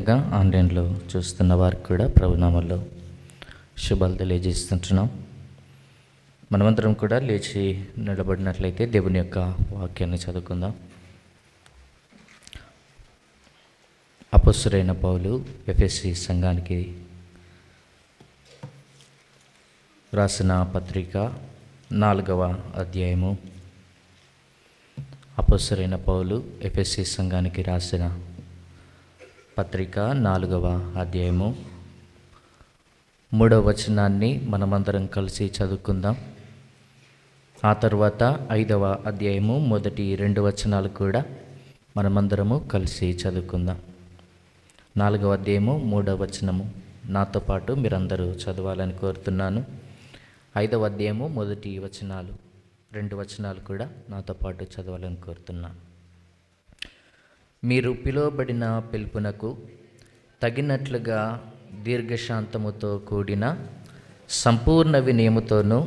అదేవిధంగా ఆన్లైన్లో చూస్తున్న వారికి కూడా ప్రభునామంలో శుభాలు తెలియజేస్తుంటున్నాం. మనమందరం కూడా లేచి నిలబడినట్లయితే దేవుని యొక్క వాక్యాన్ని చదువుకుందాం. అపొస్తలుడైన పౌలు ఎఫెసీ సంఘానికి రాసిన పత్రిక 4వ అధ్యాయము. అపొస్తలుడైన పౌలు ఎఫెసీ సంఘానికి రాసిన పత్రిక 4వ అధ్యాయము 3వ వచనాన్ని మనమందరం కలిసి చదువుకుందాం. ఆ తర్వాత 5వ అధ్యాయము మొదటి 2 వచనాలు కూడా మనమందరము కలిసి చదువుకుందాం. 4వ అధ్యాయము 3వ వచనము నాతో పాటు మీరందరూ చదవాలని కోరుతున్నాను. 5వ అధ్యాయము మొదటి 2 వచనాలు కూడా నాతో పాటు చదవాలని కోరుతున్నాను. మీరు పిలువబడిన పిలుపునకు తగినట్లుగా దీర్ఘశాంతముతో కూడిన సంపూర్ణ వినయముతోనూ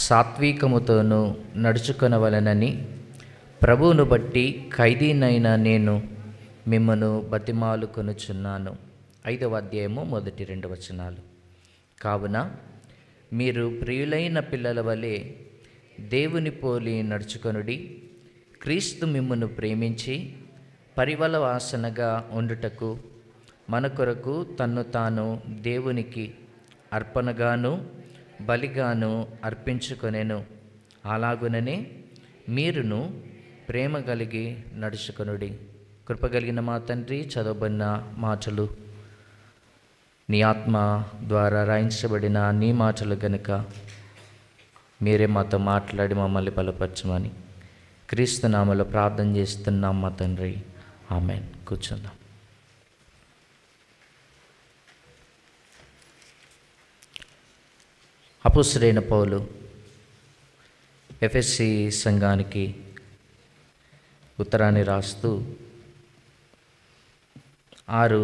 సాత్వికముతోనూ నడుచుకొనవలెనని ప్రభువును బట్టి ఖైదీనైన నేను మిమ్మను బతిమాలుకొనుచున్నాను. 5వ అధ్యాయము మొదటి 2 వచనాలు. కావున మీరు ప్రియులైన పిల్లల వలె దేవుని పోలి నడుచుకొనుడి. క్రీస్తు మిమ్మును ప్రేమించి పరిమళ వాసనగా ఉండుటకు మన కొరకు తన్ను తాను దేవునికి అర్పణగాను బలిగాను అర్పించుకొనెను. అలాగుననే మీరును ప్రేమ కలిగి నడుచుకొనుడి. కృపగలిగిన మా తండ్రి, చదవబడిన మాటలు నీ ఆత్మ ద్వారా రాయించబడిన నీ మాటలు గనుక మీరే మాతో మాట్లాడి మమ్మల్ని బలపరచమని క్రీస్తు నామములో ప్రార్థన చేస్తున్నాం మా తండ్రి, ఆమేన్. కూర్చుందాం. అపొస్తలుడైన పౌలు ఎఫెసీ సంఘానికి ఉత్తరాన్ని రాస్తూ 6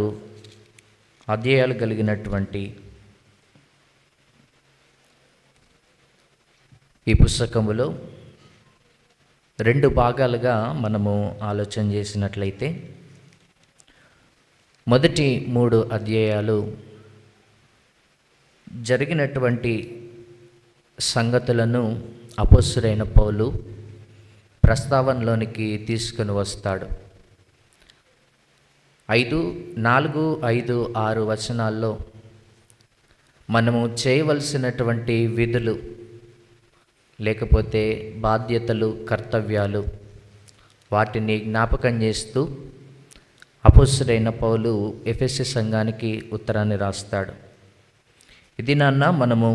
అధ్యాయాలు కలిగినటువంటి ఈ పుస్తకములో 2 భాగాలుగా మనము ఆలోచన చేసినట్లయితే మొదటి 3 అధ్యాయాలు జరిగినటువంటి సంగతులను అపొస్తలుడైన పౌలు ప్రస్తావనలోనికి తీసుకుని వస్తాడు. 4, 5, 6 వచనాల్లో మనము చేయవలసినటువంటి విధులు లేకపోతే బాధ్యతలు, కర్తవ్యాలు వాటిని జ్ఞాపకం చేస్తూ అపొస్తలుడైన పౌలు ఎఫెసీ సంఘానికి ఉత్తరాన్ని రాస్తాడు. ఇది నాన్న మనము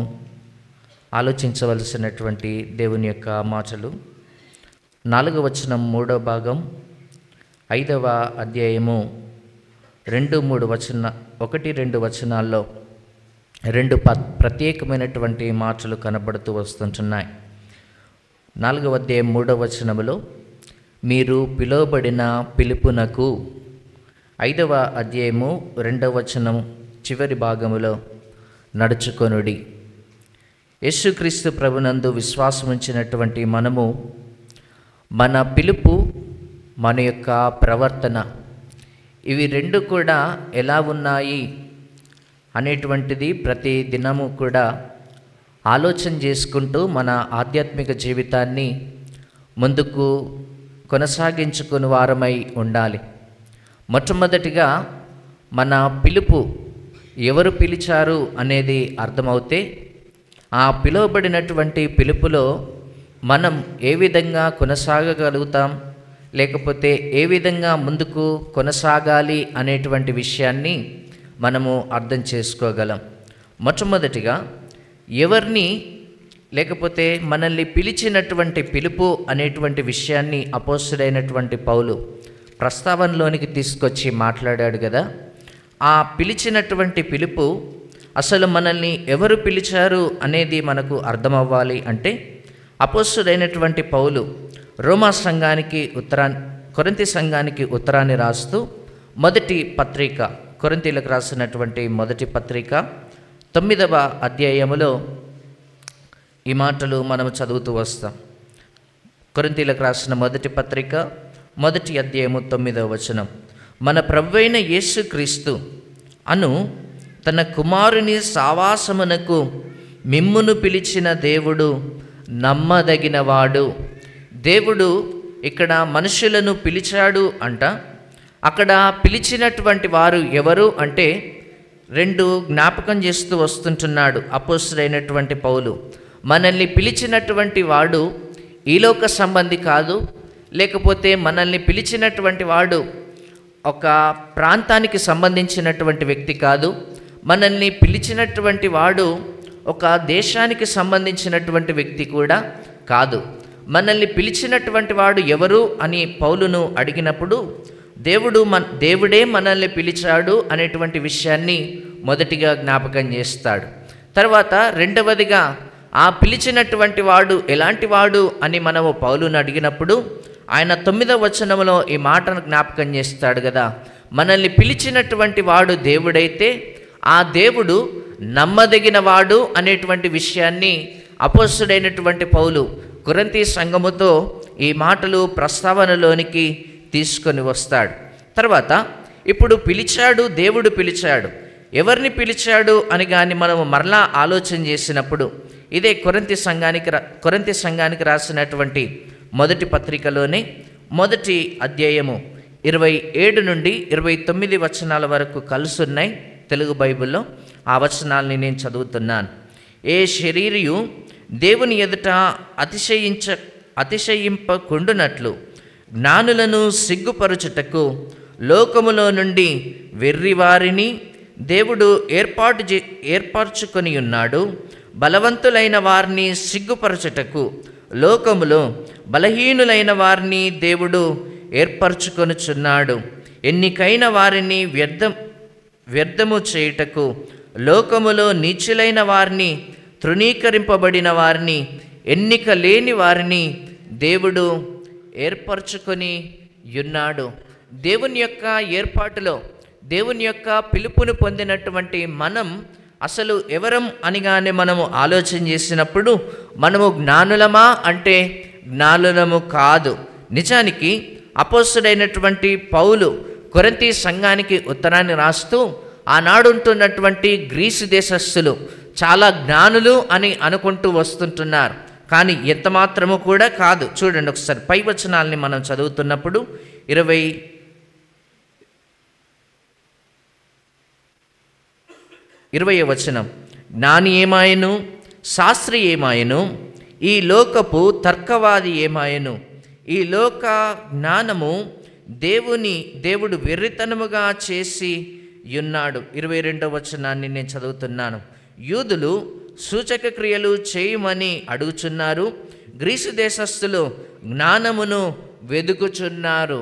ఆలోచించవలసినటువంటి దేవుని యొక్క మాటలు. 4వ వచనం 3వ భాగం 5వ అధ్యాయము 1, 2 వచనాల్లో 2 ప్రత్యేకమైనటువంటి మాటలు కనబడుతూ వస్తుంటున్నాయి. 4వ అధ్యాయం 3వ వచనములో మీరు పిలువబడిన పిలుపునకు, 5వ అధ్యాయము 2వ వచనం చివరి భాగములో నడుచుకొనుడి. యేసుక్రీస్తు ప్రభునందు విశ్వాసముంచినటువంటి మనము మన పిలుపు, మన యొక్క ప్రవర్తన ఇవి 2 కూడా ఎలా ఉన్నాయి అనేటువంటిది ప్రతి దినము కూడా ఆలోచన చేసుకుంటూ మన ఆధ్యాత్మిక జీవితాన్ని ముందుకు కొనసాగించుకుని వారమై ఉండాలి. మొట్టమొదటిగా మన పిలుపు ఎవరు పిలిచారు అనేది అర్థమవుతే ఆ పిలువబడినటువంటి పిలుపులో మనం ఏ విధంగా కొనసాగగలుగుతాం, లేకపోతే ఏ విధంగా ముందుకు కొనసాగాలి అనేటువంటి విషయాన్ని మనము అర్థం చేసుకోగలం. మొట్టమొదటిగా ఎవరిని లేకపోతే మనల్ని పిలిచినటువంటి పిలుపు అనేటువంటి విషయాన్ని అపొస్తలుడైనటువంటి పౌలు ప్రస్తావనలోనికి తీసుకొచ్చి మాట్లాడాడు కదా. ఆ పిలిచినటువంటి పిలుపు అసలు మనల్ని ఎవరు పిలిచారు అనేది మనకు అర్థమవ్వాలి అంటే అపొస్తలుడైనటువంటి పౌలు రోమా సంఘానికి కొరింథీ సంఘానికి ఉత్తరాన్ని రాస్తూ మొదటి పత్రిక, కొరింథీలకు రాసినటువంటి మొదటి పత్రిక 9వ అధ్యాయములో ఈ మాటలు మనము చదువుతూ వస్తాం. కొరింథీలకు రాసిన మొదటి పత్రిక 1వ అధ్యాయము 9వ వచనం. మన ప్రభువైన యేసుక్రీస్తు అను తన కుమారుని సావాసమునకు మిమ్మును పిలిచిన దేవుడు నమ్మదగినవాడు. దేవుడు ఇక్కడ మనుషులను పిలిచాడు అంట. అక్కడ పిలిచినటువంటి వారు ఎవరు అంటే రెండు జ్ఞాపకం చేస్తూ వస్తుంటున్నాడు అపోస్తలుడైనటువంటి పౌలు. మనల్ని పిలిచినటువంటి వాడు ఈలోక సంబంధి కాదు, లేకపోతే మనల్ని పిలిచినటువంటి వాడు ఒక ప్రాంతానికి సంబంధించినటువంటి వ్యక్తి కాదు. మనల్ని పిలిచినటువంటి వాడు ఒక దేశానికి సంబంధించినటువంటి వ్యక్తి కూడా కాదు. మనల్ని పిలిచినటువంటి వాడు ఎవరు అని పౌలును అడిగినప్పుడు దేవుడే మనల్ని పిలిచాడు అనేటువంటి విషయాన్ని మొదటిగా జ్ఞాపకం చేస్తాడు. తర్వాత రెండవదిగా ఆ పిలిచినటువంటి వాడు ఎలాంటి వాడు అని మనము పౌలును అడిగినప్పుడు ఆయన 9వ వచనంలో ఈ మాటను జ్ఞాపకం చేస్తాడు కదా. మనల్ని పిలిచినటువంటి వాడు దేవుడైతే ఆ దేవుడు నమ్మదగిన వాడు అనేటువంటి విషయాన్ని అపోస్తలుడైనటువంటి పౌలు కొరింథీ సంఘముతో ఈ మాటలు ప్రస్తావనలోనికి తీసుకొని వస్తాడు. తర్వాత ఇప్పుడు పిలిచాడు, దేవుడు పిలిచాడు. ఎవరిని పిలిచాడు అని కానీ మనము మరలా ఆలోచన చేసినప్పుడు ఇదే కొరింథీ సంఘానికి రాసినటువంటి మొదటి పత్రికలోనే మొదటి అధ్యాయము 27 నుండి 29 వచనాల వరకు కలుసున్నాయి తెలుగు బైబిల్లో. ఆ వచనాలని నేను చదువుతున్నాను. ఏ శరీరియు దేవుని ఎదుట అతిశయింపకుండునట్లు జ్ఞానులను సిగ్గుపరచుటకు లోకములో నుండి వెర్రివారిని దేవుడు ఏర్పరచుకొని ఉన్నాడు. బలవంతులైన వారిని సిగ్గుపరచుటకు లోకములో బలహీనులైన వారిని దేవుడు ఏర్పరచుకొనుచున్నాడు. ఎన్నికైన వారిని వ్యర్థము చేయుటకు లోకములో నీచులైన వారిని, తృణీకరింపబడిన వారిని, ఎన్నిక లేని వారిని దేవుడు ఏర్పరచుకొని ఉన్నాడు. దేవుని యొక్క ఏర్పాటులో, దేవుని యొక్క పిలుపును పొందినటువంటి మనం అసలు ఎవరం అనిగానే మనము ఆలోచన చేసినప్పుడు మనము జ్ఞానులమా అంటే జ్ఞానులము కాదు. నిజానికి అపోస్తలుడైనటువంటి పౌలు కొరింథీ సంఘానికి ఉత్తరాన్ని రాస్తూ ఆనాడుంటున్నటువంటి గ్రీసు దేశస్థులు చాలా జ్ఞానులు అని అనుకుంటూ వస్తుంటున్నారు. కానీ ఎంత మాత్రము కూడా కాదు. చూడండి ఒకసారి పై వచనాల్ని మనం చదువుతున్నప్పుడు 20వ వచనం, జ్ఞాని ఏమాయను, శాస్త్రి ఏమాయను, ఈ లోకపు తర్కవాది ఏమాయను, ఈ లోక జ్ఞానము దేవుడు వెర్రితనముగా చేసి ఉన్నాడు. 22వ వచనాన్ని నేను చదువుతున్నాను. యూదులు సూచక క్రియలు చేయమని అడుగుచున్నారు, గ్రీసు దేశస్థులు జ్ఞానమును వెదుకుచున్నారు.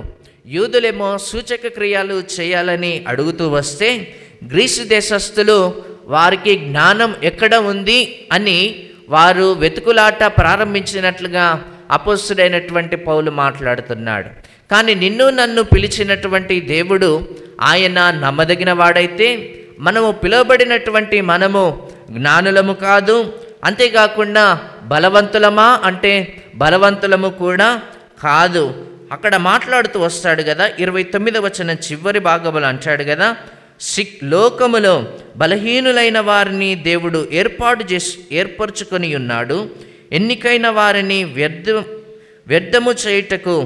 యూదులేమో సూచక క్రియలు చేయాలని అడుగుతూ వస్తే గ్రీసు దేశస్థులు వారికి జ్ఞానం ఎక్కడ ఉంది అని వారు వెతుకులాట ప్రారంభించినట్లుగా అపోస్తలుడైనటువంటి పౌలు మాట్లాడుతున్నాడు. కానీ నిన్ను నన్ను పిలిచినటువంటి దేవుడు ఆయన నమ్మదగిన వాడైతే మనము పిలువబడినటువంటి మనము జ్ఞానులము కాదు. అంతేకాకుండా బలవంతులమా అంటే బలవంతులము కూడా కాదు. అక్కడ మాట్లాడుతూ వస్తాడు కదా, 29వ వచనం చివరి భాగంలో అంటాడు కదా, లోకములో బలహీనులైన వారిని దేవుడు ఏర్పరచుకొని ఉన్నాడు. ఎన్నికైన వారిని వ్యర్థము చేయుటకు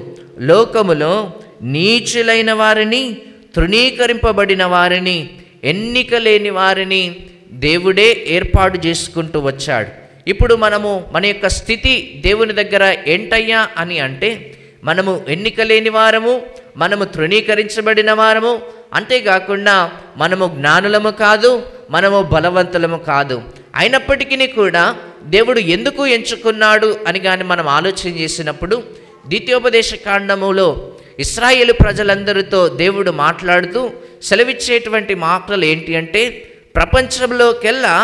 లోకములో నీచులైన వారిని, తృణీకరింపబడిన వారిని, ఎన్నిక లేని వారిని దేవుడే ఏర్పాటు చేసుకుంటూ వచ్చాడు. ఇప్పుడు మనము మన యొక్క స్థితి దేవుని దగ్గర ఏంటయ్యా అని అంటే మనము ఎన్నిక లేని వారము, మనము తృణీకరించబడిన వారము, అంతేకాకుండా మనము జ్ఞానులము కాదు, మనము బలవంతులము కాదు. అయినప్పటికీ కూడా దేవుడు ఎందుకు ఎంచుకున్నాడు అని కానీ మనం ఆలోచన చేసినప్పుడు ద్వితీయోపదేశ కాండములో ఇశ్రాయేలు ప్రజలందరితో దేవుడు మాట్లాడుతూ సెలవిచ్చేటువంటి మాటలు ఏంటి అంటే, ప్రపంచంలోకెల్లా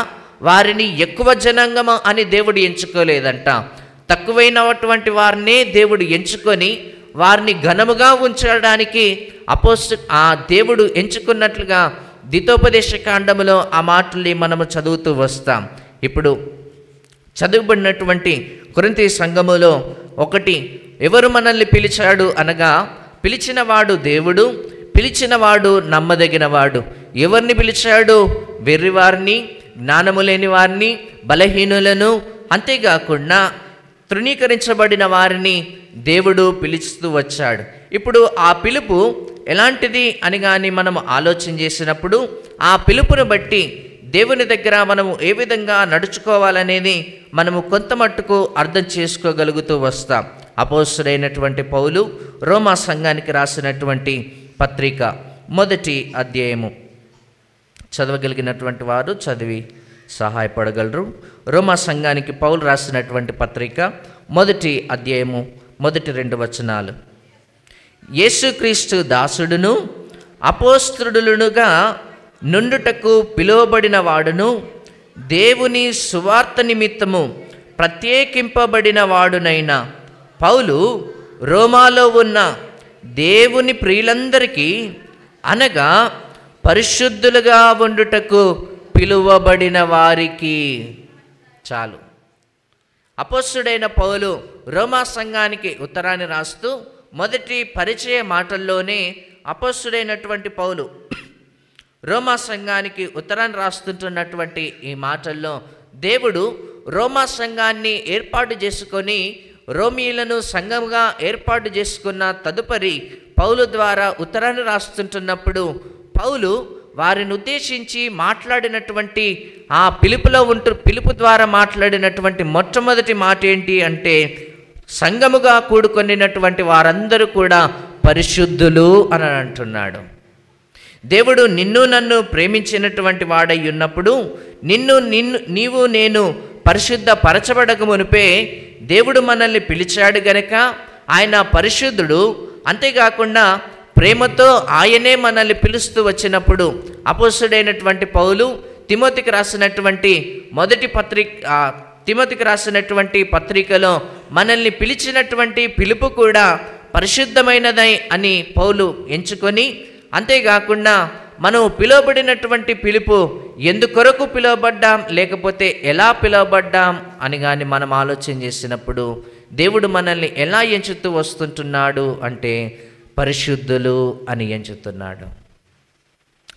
వారిని ఎక్కువ జనాంగం అని దేవుడు ఎంచుకోలేదంట. తక్కువైనటువంటి వారినే దేవుడు ఎంచుకొని వారిని ఘనముగా ఉంచడానికి ఆ దేవుడు ఎంచుకున్నట్లుగా ద్వితీయోపదేశ కాండములో ఆ మాటల్ని మనము చదువుతూ వస్తాం. ఇప్పుడు చదువుబడినటువంటి కొరింథీ సంఘములో ఒకటి, ఎవరు మనల్ని పిలిచాడు అనగా పిలిచిన వాడు దేవుడు, పిలిచినవాడు నమ్మదగినవాడు. ఎవరిని పిలిచాడు? వెర్రివారిని, జ్ఞానము లేని వారిని, బలహీనులను, అంతేకాకుండా తృణీకరించబడిన వారిని దేవుడు పిలుస్తూ వచ్చాడు. ఇప్పుడు ఆ పిలుపు ఎలాంటిది అని కానీ మనం ఆలోచన చేసినప్పుడు ఆ పిలుపును బట్టి దేవుని దగ్గర మనము ఏ విధంగా నడుచుకోవాలనేది మనము కొంత మట్టుకు అర్థం చేసుకోగలుగుతూ వస్తాం. అపోస్తలుడైనటువంటి పౌలు రోమా సంఘానికి రాసినటువంటి పత్రిక 1వ అధ్యాయము చదవగలిగినటువంటి వారు చదివి సహాయపడగలరు. రోమా సంఘానికి పౌలు రాసినటువంటి పత్రిక 1వ అధ్యాయము 1-2 వచనాలు. యేసుక్రీస్తు దాసుడును అపోస్తలుడునుగా నుండుటకు పిలువబడిన వాడును, దేవుని సువార్త నిమిత్తము ప్రత్యేకింపబడిన వాడునైన పౌలు రోమాలో ఉన్న దేవుని ప్రియులందరికీ, అనగా పరిశుద్ధులుగా ఉండుటకు పిలువబడిన వారికి. చాలు. అపోస్తలుడైన పౌలు రోమా సంఘానికి ఉత్తరాన్ని రాస్తూ మొదటి పరిచయ మాటల్లోనే అపోస్తలుడైనటువంటి పౌలు రోమా సంఘానికి ఉత్తరాన్ని రాస్తుంటున్నటువంటి ఈ మాటల్లో దేవుడు రోమా సంఘాన్ని ఏర్పాటు చేసుకొని రోమీయులను సంఘంగా ఏర్పాటు చేసుకున్న తదుపరి పౌలు ద్వారా ఉత్తరాన్ని రాస్తుంటున్నప్పుడు పౌలు వారిని ఉద్దేశించి మాట్లాడినటువంటి ఆ పిలుపు ద్వారా మాట్లాడినటువంటి మొట్టమొదటి మాట ఏంటి అంటే, సంఘముగా కూడుకొనినటువంటి వారందరూ కూడా పరిశుద్ధులు అని అంటున్నాడు. దేవుడు నిన్ను నన్ను ప్రేమించినటువంటి వాడై ఉన్నప్పుడు నీవు నేను పరిశుద్ధ పరచబడక మునిపే దేవుడు మనల్ని పిలిచాడు గనక ఆయన పరిశుద్ధుడు. అంతేకాకుండా ప్రేమతో ఆయనే మనల్ని పిలుస్తూ వచ్చినప్పుడు అపోస్తలుడైనటువంటి పౌలు తిమోతికి రాసినటువంటి పత్రికలో మనల్ని పిలిచినటువంటి పిలుపు కూడా పరిశుద్ధమైనదై అని పౌలు ఎంచుకొని, అంతేకాకుండా మనం పిలువబడినటువంటి పిలుపు ఎందుకొరకు పిలువబడ్డాం, లేకపోతే ఎలా పిలువబడ్డాం అని కానీ మనం ఆలోచన చేసినప్పుడు దేవుడు మనల్ని ఎలా ఎంచుతూ వస్తుంటున్నాడు అంటే పరిశుద్ధులు అని ఎంచుతున్నాడు.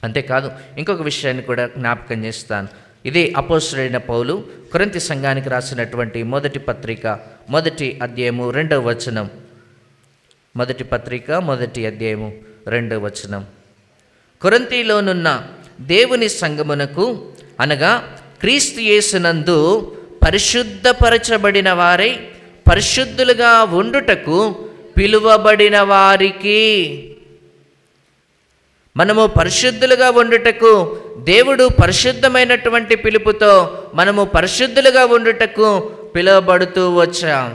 అంతేకాదు, ఇంకొక విషయాన్ని కూడా జ్ఞాపకం చేస్తాను. ఇదే అపోస్తలుడైన పౌలు కొరింథీ సంఘానికి రాసినటువంటి మొదటి పత్రిక 1వ అధ్యాయము 2వ వచనం. మొదటి పత్రిక 1వ అధ్యాయము 2వ వచనం. కొరింథీలోనున్న దేవుని సంఘమునకు, అనగా క్రీస్తు యేసునందు పరిశుద్ధపరచబడిన వారై పరిశుద్ధులుగా ఉండుటకు పిలువబడిన వారికి. మనము పరిశుద్ధులుగా ఉండుటకు దేవుడు పరిశుద్ధమైనటువంటి పిలుపుతో మనము పరిశుద్ధులుగా ఉండుటకు పిలువబడుతూ వచ్చాం.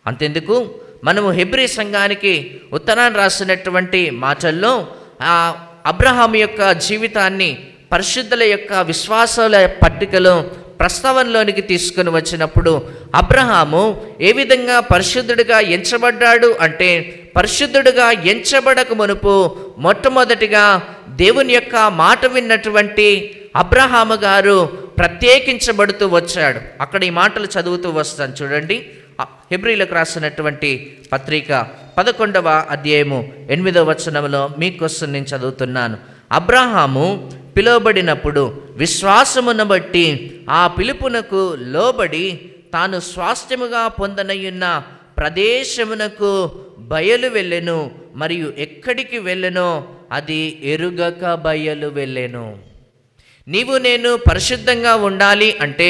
అంతెందుకు, మనము హెబ్రీ సంఘానికి ఉత్తరాన్ని రాసినటువంటి మాటల్లో అబ్రహాము యొక్క జీవితాన్ని పరిశుద్ధుల యొక్క విశ్వాసాల పట్టికలో ప్రస్తావనలోనికి తీసుకుని వచ్చినప్పుడు అబ్రహాము ఏ విధంగా పరిశుద్ధుడిగా ఎంచబడ్డాడు అంటే, పరిశుద్ధుడిగా ఎంచబడక మునుపు మొట్టమొదటిగా దేవుని యొక్క మాట విన్నటువంటి అబ్రహాము గారు ప్రత్యేకించబడుతూ వచ్చాడు. అక్కడ ఈ మాటలు చదువుతూ వస్తాను చూడండి. హెబ్రీలకు రాసినటువంటి పత్రిక 11వ అధ్యాయము 8వ వచనంలో మీకోసం నేను చదువుతున్నాను. అబ్రహాము పిలువబడినప్పుడు విశ్వాసమును బట్టి ఆ పిలుపునకు లోబడి తాను స్వాస్థ్యముగా పొందనయున్న ప్రదేశమునకు బయలు వెళ్ళెను, మరియు ఎక్కడికి వెళ్ళెనో అది ఎరుగక బయలు వెళ్ళెను. నీవు నేను పరిశుద్ధంగా ఉండాలి అంటే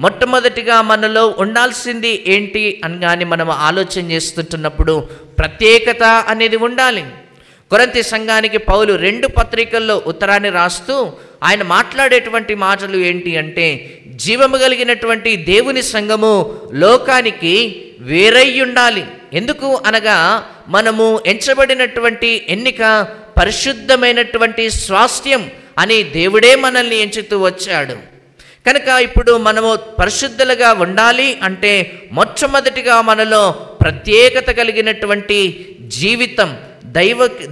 మొట్టమొదటిగా మనలో ఉండాల్సింది ఏంటి అని కానీ మనం ఆలోచన చేస్తుంటున్నప్పుడు ప్రత్యేకత అనేది ఉండాలి. కొరింథీ సంఘానికి పౌలు 2 పత్రికల్లో ఉత్తరాన్ని రాస్తూ ఆయన మాట్లాడేటువంటి మాటలు ఏంటి అంటే, జీవము కలిగినటువంటి దేవుని సంఘము లోకానికి వేరై ఉండాలి. ఎందుకు అనగా మనము ఎంచబడినటువంటి ఎన్నిక పరిశుద్ధమైనటువంటి స్వాస్థ్యం అని దేవుడే మనల్ని ఎంచుతూ వచ్చాడు. కనుక ఇప్పుడు మనము పరిశుద్ధులుగా ఉండాలి అంటే మొట్టమొదటిగా మనలో ప్రత్యేకత కలిగినటువంటి జీవితం,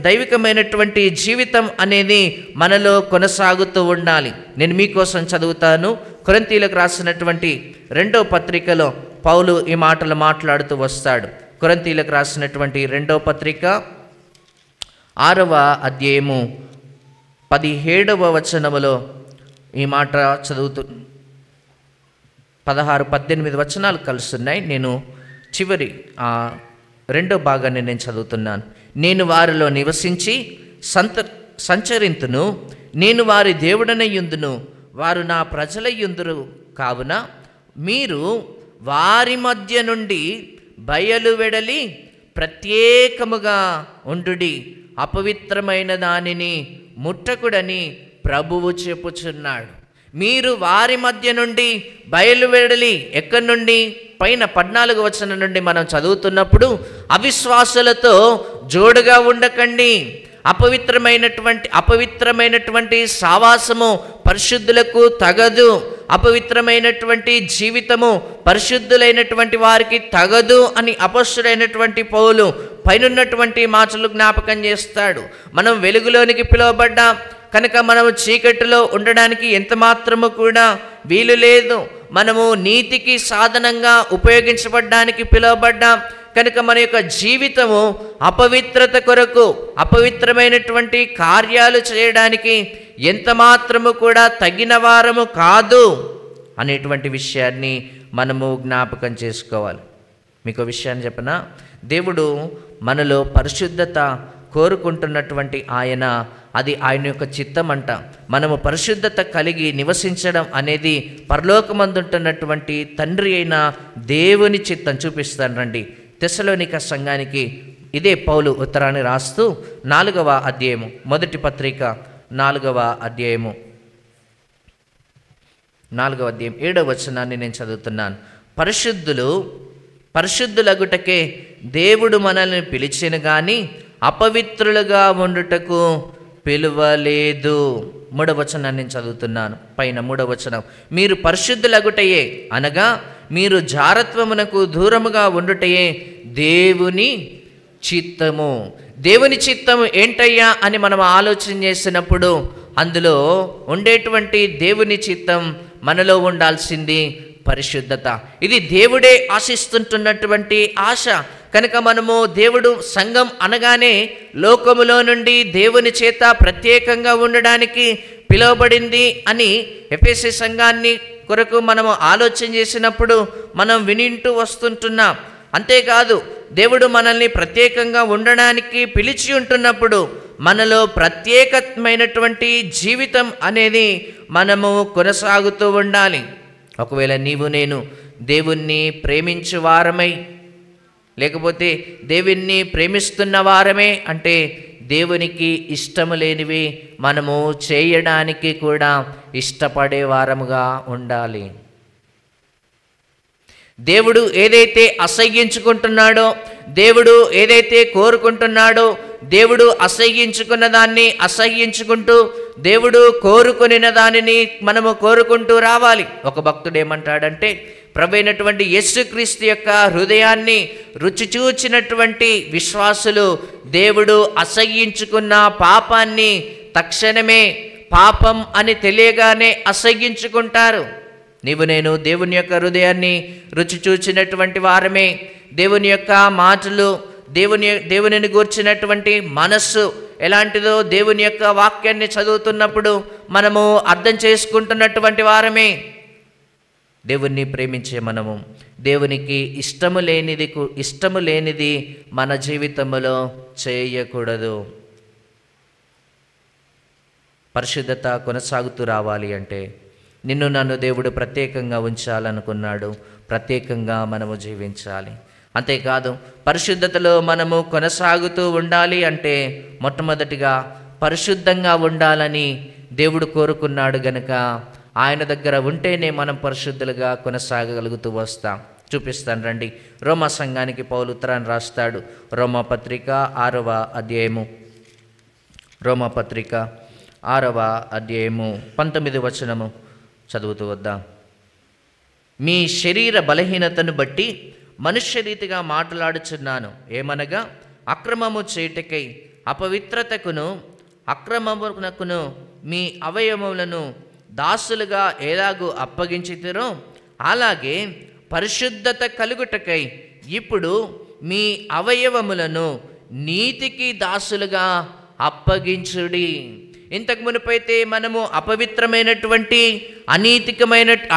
దైవికమైనటువంటి జీవితం అనేది మనలో కొనసాగుతూ ఉండాలి. నేను మీకోసం చదువుతాను. కొరింథీలకు రాసినటువంటి 2వ పత్రికలో పౌలు ఈ మాటలు మాట్లాడుతూ వస్తాడు. కొరింథీలకు రాసినటువంటి 2వ పత్రిక 6వ అధ్యాయము 17వ వచనములో ఈ మాట చదువుతూ 16-18 వచనాలు కలుస్తున్నాయి. నేను చివరి రెండో భాగాన్ని నేను చదువుతున్నాను. నేను వారిలో నివసించి సంచరింతును, నేను వారి దేవుడనయ్యుందును, వారు నా ప్రజలయ్యుందురు. కావున మీరు వారి మధ్య నుండి బయలు వెడలి ప్రత్యేకముగా ఉండుడి, అపవిత్రమైన దానిని ముట్టకుడని ప్రభువు చెప్పుచున్నాడు. మీరు వారి మధ్య నుండి బయలువెడలి, ఎక్కడి నుండి? పైన 14వ వచనం నుండి మనం చదువుతున్నప్పుడు, అవిశ్వాసులతో జోడుగా ఉండకండి. అపవిత్రమైనటువంటి సావాసము పరిశుద్ధులకు తగదు. అపవిత్రమైనటువంటి జీవితము పరిశుద్ధులైనటువంటి వారికి తగదు అని అపొస్తలుడైనటువంటి పౌలు పైనున్నటువంటి మాటలు జ్ఞాపకం చేస్తాడు. మనం వెలుగులోనికి పిలువబడ్డాం కనుక మనము చీకటిలో ఉండడానికి ఎంత మాత్రము కూడా వీలు లేదు. మనము నీతికి సాధనంగా ఉపయోగించబడ్డానికి పిలువబడ్డాం కనుక మన యొక్క జీవితము అపవిత్రత కొరకు, అపవిత్రమైనటువంటి కార్యాలు చేయడానికి ఎంత మాత్రము కూడా తగిన వారము కాదు అనేటువంటి విషయాన్ని మనము జ్ఞాపకం చేసుకోవాలి. మీకు విషయాన్ని చెప్పనా, దేవుడు మనలో పరిశుద్ధత కోరుకుంటున్నటువంటి అది ఆయన యొక్క చిత్తం అంట. మనము పరిశుద్ధత కలిగి నివసించడం అనేది పరలోకమందుంటున్నటువంటి తండ్రి అయిన దేవుని చిత్తం. చూపిస్తాను రండి. తెస్సలోనిక సంఘానికి ఇదే పౌలు ఉత్తరాన్ని రాస్తూ 4వ అధ్యాయము, మొదటి పత్రిక 4వ అధ్యాయము 7వ వచనాన్ని నేను చదువుతున్నాను. పరిశుద్ధులగుటకే దేవుడు మనల్ని పిలిచెను గాని అపవిత్రులుగా ఉండుటకు పిలువలేదు. 3వ వచనాన్ని నేను చదువుతున్నాను. పైన 3వ వచనం, మీరు పరిశుద్ధులగుటయే అనగా మీరు జారత్వమునకు దూరముగా ఉండుటయే దేవుని చిత్తము. దేవుని చిత్తము ఏంటయ్యా అని మనం ఆలోచన చేసినప్పుడు అందులో ఉండేటువంటి దేవుని చిత్తం మనలో ఉండాల్సింది పరిశుద్ధత. ఇది దేవుడే ఆశిస్తుంటున్నటువంటి ఆశ. కనుక మనము దేవుడు సంఘం అనగానే లోకములో నుండి దేవుని చేత ప్రత్యేకంగా ఉండడానికి పిలువబడింది అని ఎఫెసీ సంఘాన్ని కొరకు మనము ఆలోచన చేసినప్పుడు మనం వినింటూ వస్తుంటున్నాం. అంతేకాదు, దేవుడు మనల్ని ప్రత్యేకంగా ఉండడానికి పిలిచి ఉంటున్నప్పుడు మనలో ప్రత్యేకమైనటువంటి జీవితం అనేది మనము కొనసాగుతూ ఉండాలి. ఒకవేళ నీవు నేను దేవుణ్ణి ప్రేమించు వారమై, లేకపోతే దేవుణ్ణి ప్రేమిస్తున్న వారమే అంటే దేవునికి ఇష్టము లేనివి మనము చేయడానికి కూడా ఇష్టపడే వారముగా ఉండాలి. దేవుడు ఏదైతే అసహ్యించుకుంటున్నాడో, దేవుడు ఏదైతే కోరుకుంటున్నాడో, దేవుడు అసహ్యించుకున్న దాన్ని అసహ్యించుకుంటూ దేవుడు కోరుకునిన దానిని మనము కోరుకుంటూ రావాలి. ఒక భక్తుడు ఏమంటాడంటే, ప్రభువైనటువంటి యేసుక్రీస్తు యొక్క హృదయాన్ని రుచి చూచినటువంటి విశ్వాసులు దేవుడు అసహ్యించుకున్న పాపాన్ని తక్షణమే పాపం అని తెలియగానే అసహ్యించుకుంటారు. నీవు నేను దేవుని యొక్క హృదయాన్ని రుచి చూచినటువంటి వారమే. దేవుని యొక్క మాటలు, దేవునిని గూర్చినటువంటి మనస్సు ఎలాంటిదో దేవుని యొక్క వాక్యాన్ని చదువుతున్నప్పుడు మనము అర్థం చేసుకుంటున్నటువంటి వారమే. దేవుణ్ణి ప్రేమించే మనము దేవునికి ఇష్టము లేనిది మన జీవితంలో చేయకూడదు. పరిశుద్ధత కొనసాగుతూ రావాలి అంటే నిన్ను నన్ను దేవుడు ప్రత్యేకంగా ఉంచాలనుకున్నాడు. ప్రత్యేకంగా మనము జీవించాలి. అంతేకాదు, పరిశుద్ధతలో మనము కొనసాగుతూ ఉండాలి అంటే మొట్టమొదటిగా పరిశుద్ధంగా ఉండాలని దేవుడు కోరుకున్నాడు గనుక ఆయన దగ్గర ఉంటేనే మనం పరిశుద్ధులుగా కొనసాగగలుగుతూ వస్తాం. చూపిస్తాను రండి. రోమా సంఘానికి పౌలు ఉత్తరాన్ని రాస్తాడు. రోమా పత్రిక 6వ అధ్యాయము 19వ వచనము చదువుతూ వద్దాం. మీ శరీర బలహీనతను బట్టి మనుష్య రీతిగా మాట్లాడుచున్నాను. ఏమనగా, అక్రమము చేయుటకై అపవిత్రతకును అక్రమమునకును మీ అవయవములను దాసులుగా ఎలాగూ అప్పగించితిరో అలాగే పరిశుద్ధత కలుగుటకై ఇప్పుడు మీ అవయవములను నీతికి దాసులుగా అప్పగించుడి. ఇంతకు మునుపైతే మనము అపవిత్రమైనటువంటి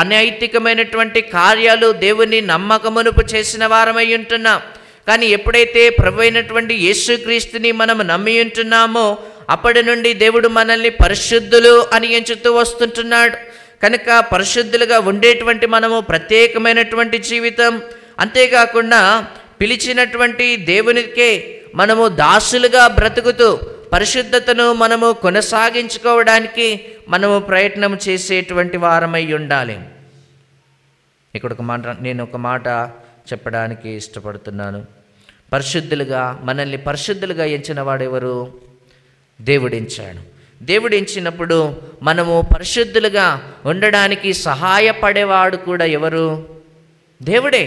అనైతికమైనటువంటి కార్యాలు దేవుని నమ్మకమునుపు చేసిన వారమై ఉంటున్నాం. కానీ ఎప్పుడైతే ప్రభు అయినటువంటి యేసుక్రీస్తుని మనము నమ్మి ఉంటున్నామో అప్పటి నుండి దేవుడు మనల్ని పరిశుద్ధులు అని ఎంచుతూ వస్తుంటున్నాడు. కనుక పరిశుద్ధులుగా ఉండేటువంటి మనము ప్రత్యేకమైనటువంటి జీవితం, అంతేకాకుండా పిలిచినటువంటి దేవునికే మనము దాసులుగా బ్రతుకుతూ పరిశుద్ధతను మనము కొనసాగించుకోవడానికి మనము ప్రయత్నం చేసేటువంటి వారమై ఉండాలి. నేను ఒక మాట చెప్పడానికి ఇష్టపడుతున్నాను. మనల్ని పరిశుద్ధులుగా ఎంచిన వాడెవరు? దేవుడించాడు. దేవుడించినప్పుడు మనము పరిశుద్ధులుగా ఉండడానికి సహాయపడేవాడు కూడా ఎవరు? దేవుడే.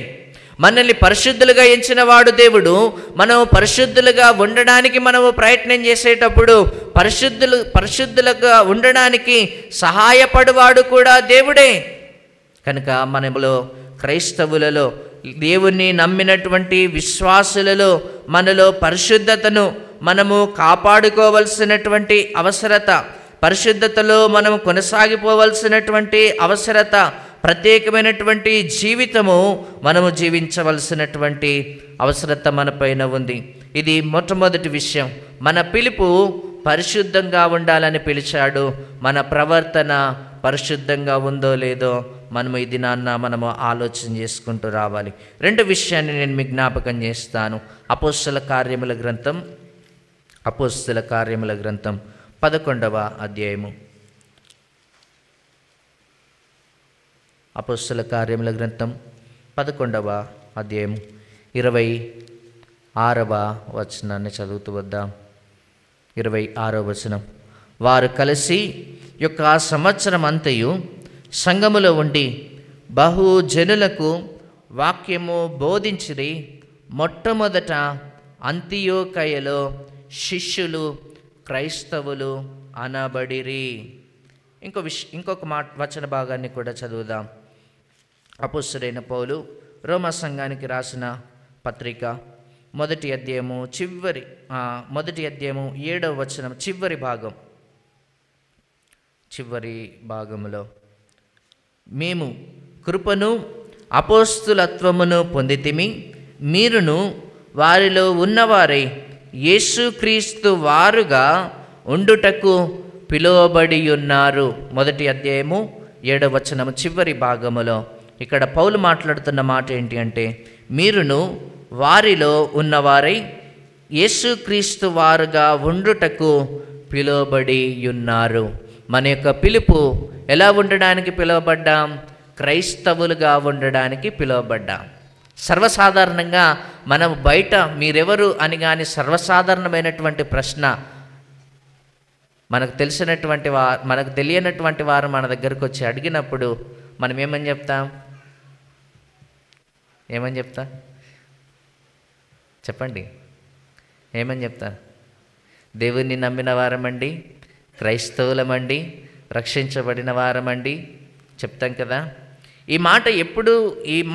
మనల్ని పరిశుద్ధులుగా ఎంచిన వాడు దేవుడు. మనం పరిశుద్ధులుగా ఉండడానికి మనము ప్రయత్నం చేసేటప్పుడు పరిశుద్ధులుగా ఉండడానికి సహాయపడేవాడు కూడా దేవుడే. కనుక మనలో క్రైస్తవులలో, దేవుణ్ణి నమ్మినటువంటి విశ్వాసులలో మనలో పరిశుద్ధతను మనము కాపాడుకోవలసినటువంటి అవసరత, పరిశుద్ధతలో మనము కొనసాగిపోవలసినటువంటి అవసరత, ప్రత్యేకమైనటువంటి జీవితము మనము జీవించవలసినటువంటి అవసరత మన పైన ఉంది. ఇది మొట్టమొదటి విషయం. మన పిలుపు పరిశుద్ధంగా ఉండాలని పిలిచాడు. మన ప్రవర్తన పరిశుద్ధంగా ఉందో లేదో మనము ఈ దినాన్న మనము ఆలోచన చేసుకుంటూ రావాలి. రెండు విషయాన్ని నేను మీకు జ్ఞాపకం చేస్తాను. అపోస్తల కార్యముల గ్రంథం 11వ అధ్యాయము. అపోస్తల కార్యముల గ్రంథం 11వ అధ్యాయము 26వ వచనాన్ని చదువుతూ వద్దాం. 26వ వచనం. వారు కలిసి యొక్క సంవత్సరం అంతయు సంఘములో ఉండి బహుజనులకు వాక్యము బోధించిరి. మొట్టమొదట అంతియోకయలో శిష్యులు క్రైస్తవులు అనబడిరి. ఇంకొక వచన భాగాన్ని కూడా చదువుదాం. అపోస్తలుడైన పౌలు రోమా సంఘానికి రాసిన పత్రిక 1వ అధ్యాయము 7వ వచనం చివరి భాగములో, మేము కృపను అపోస్తులత్వమును పొందితిమి, మీరును వారిలో ఉన్నవారై యేసుక్రీస్తు వారుగా ఉండుటకు పిలువబడి ఉన్నారు. 1వ అధ్యాయము 7వ వచనం చివరి భాగములో ఇక్కడ పౌలు మాట్లాడుతున్న మాట ఏంటి అంటే, మీరును వారిలో ఉన్నవారై యేసుక్రీస్తు వారుగా ఉండుటకు పిలువబడి ఉన్నారు. మన యొక్క పిలుపు ఎలా ఉండడానికి పిలువబడ్డాం? క్రైస్తవులుగా ఉండడానికి పిలువబడ్డాం. సర్వసాధారణంగా మనం బయట మీరెవరు అని కానీ సర్వసాధారణమైనటువంటి ప్రశ్న మనకు తెలియనటువంటి వారు మన దగ్గరకు వచ్చి అడిగినప్పుడు మనం ఏమని చెప్తాం? చెప్పండి, ఏమని చెప్తా? దేవుణ్ణి నమ్మిన వారమండి, క్రైస్తవులమండి, రక్షించబడిన వారమండి చెప్తాం కదా. ఈ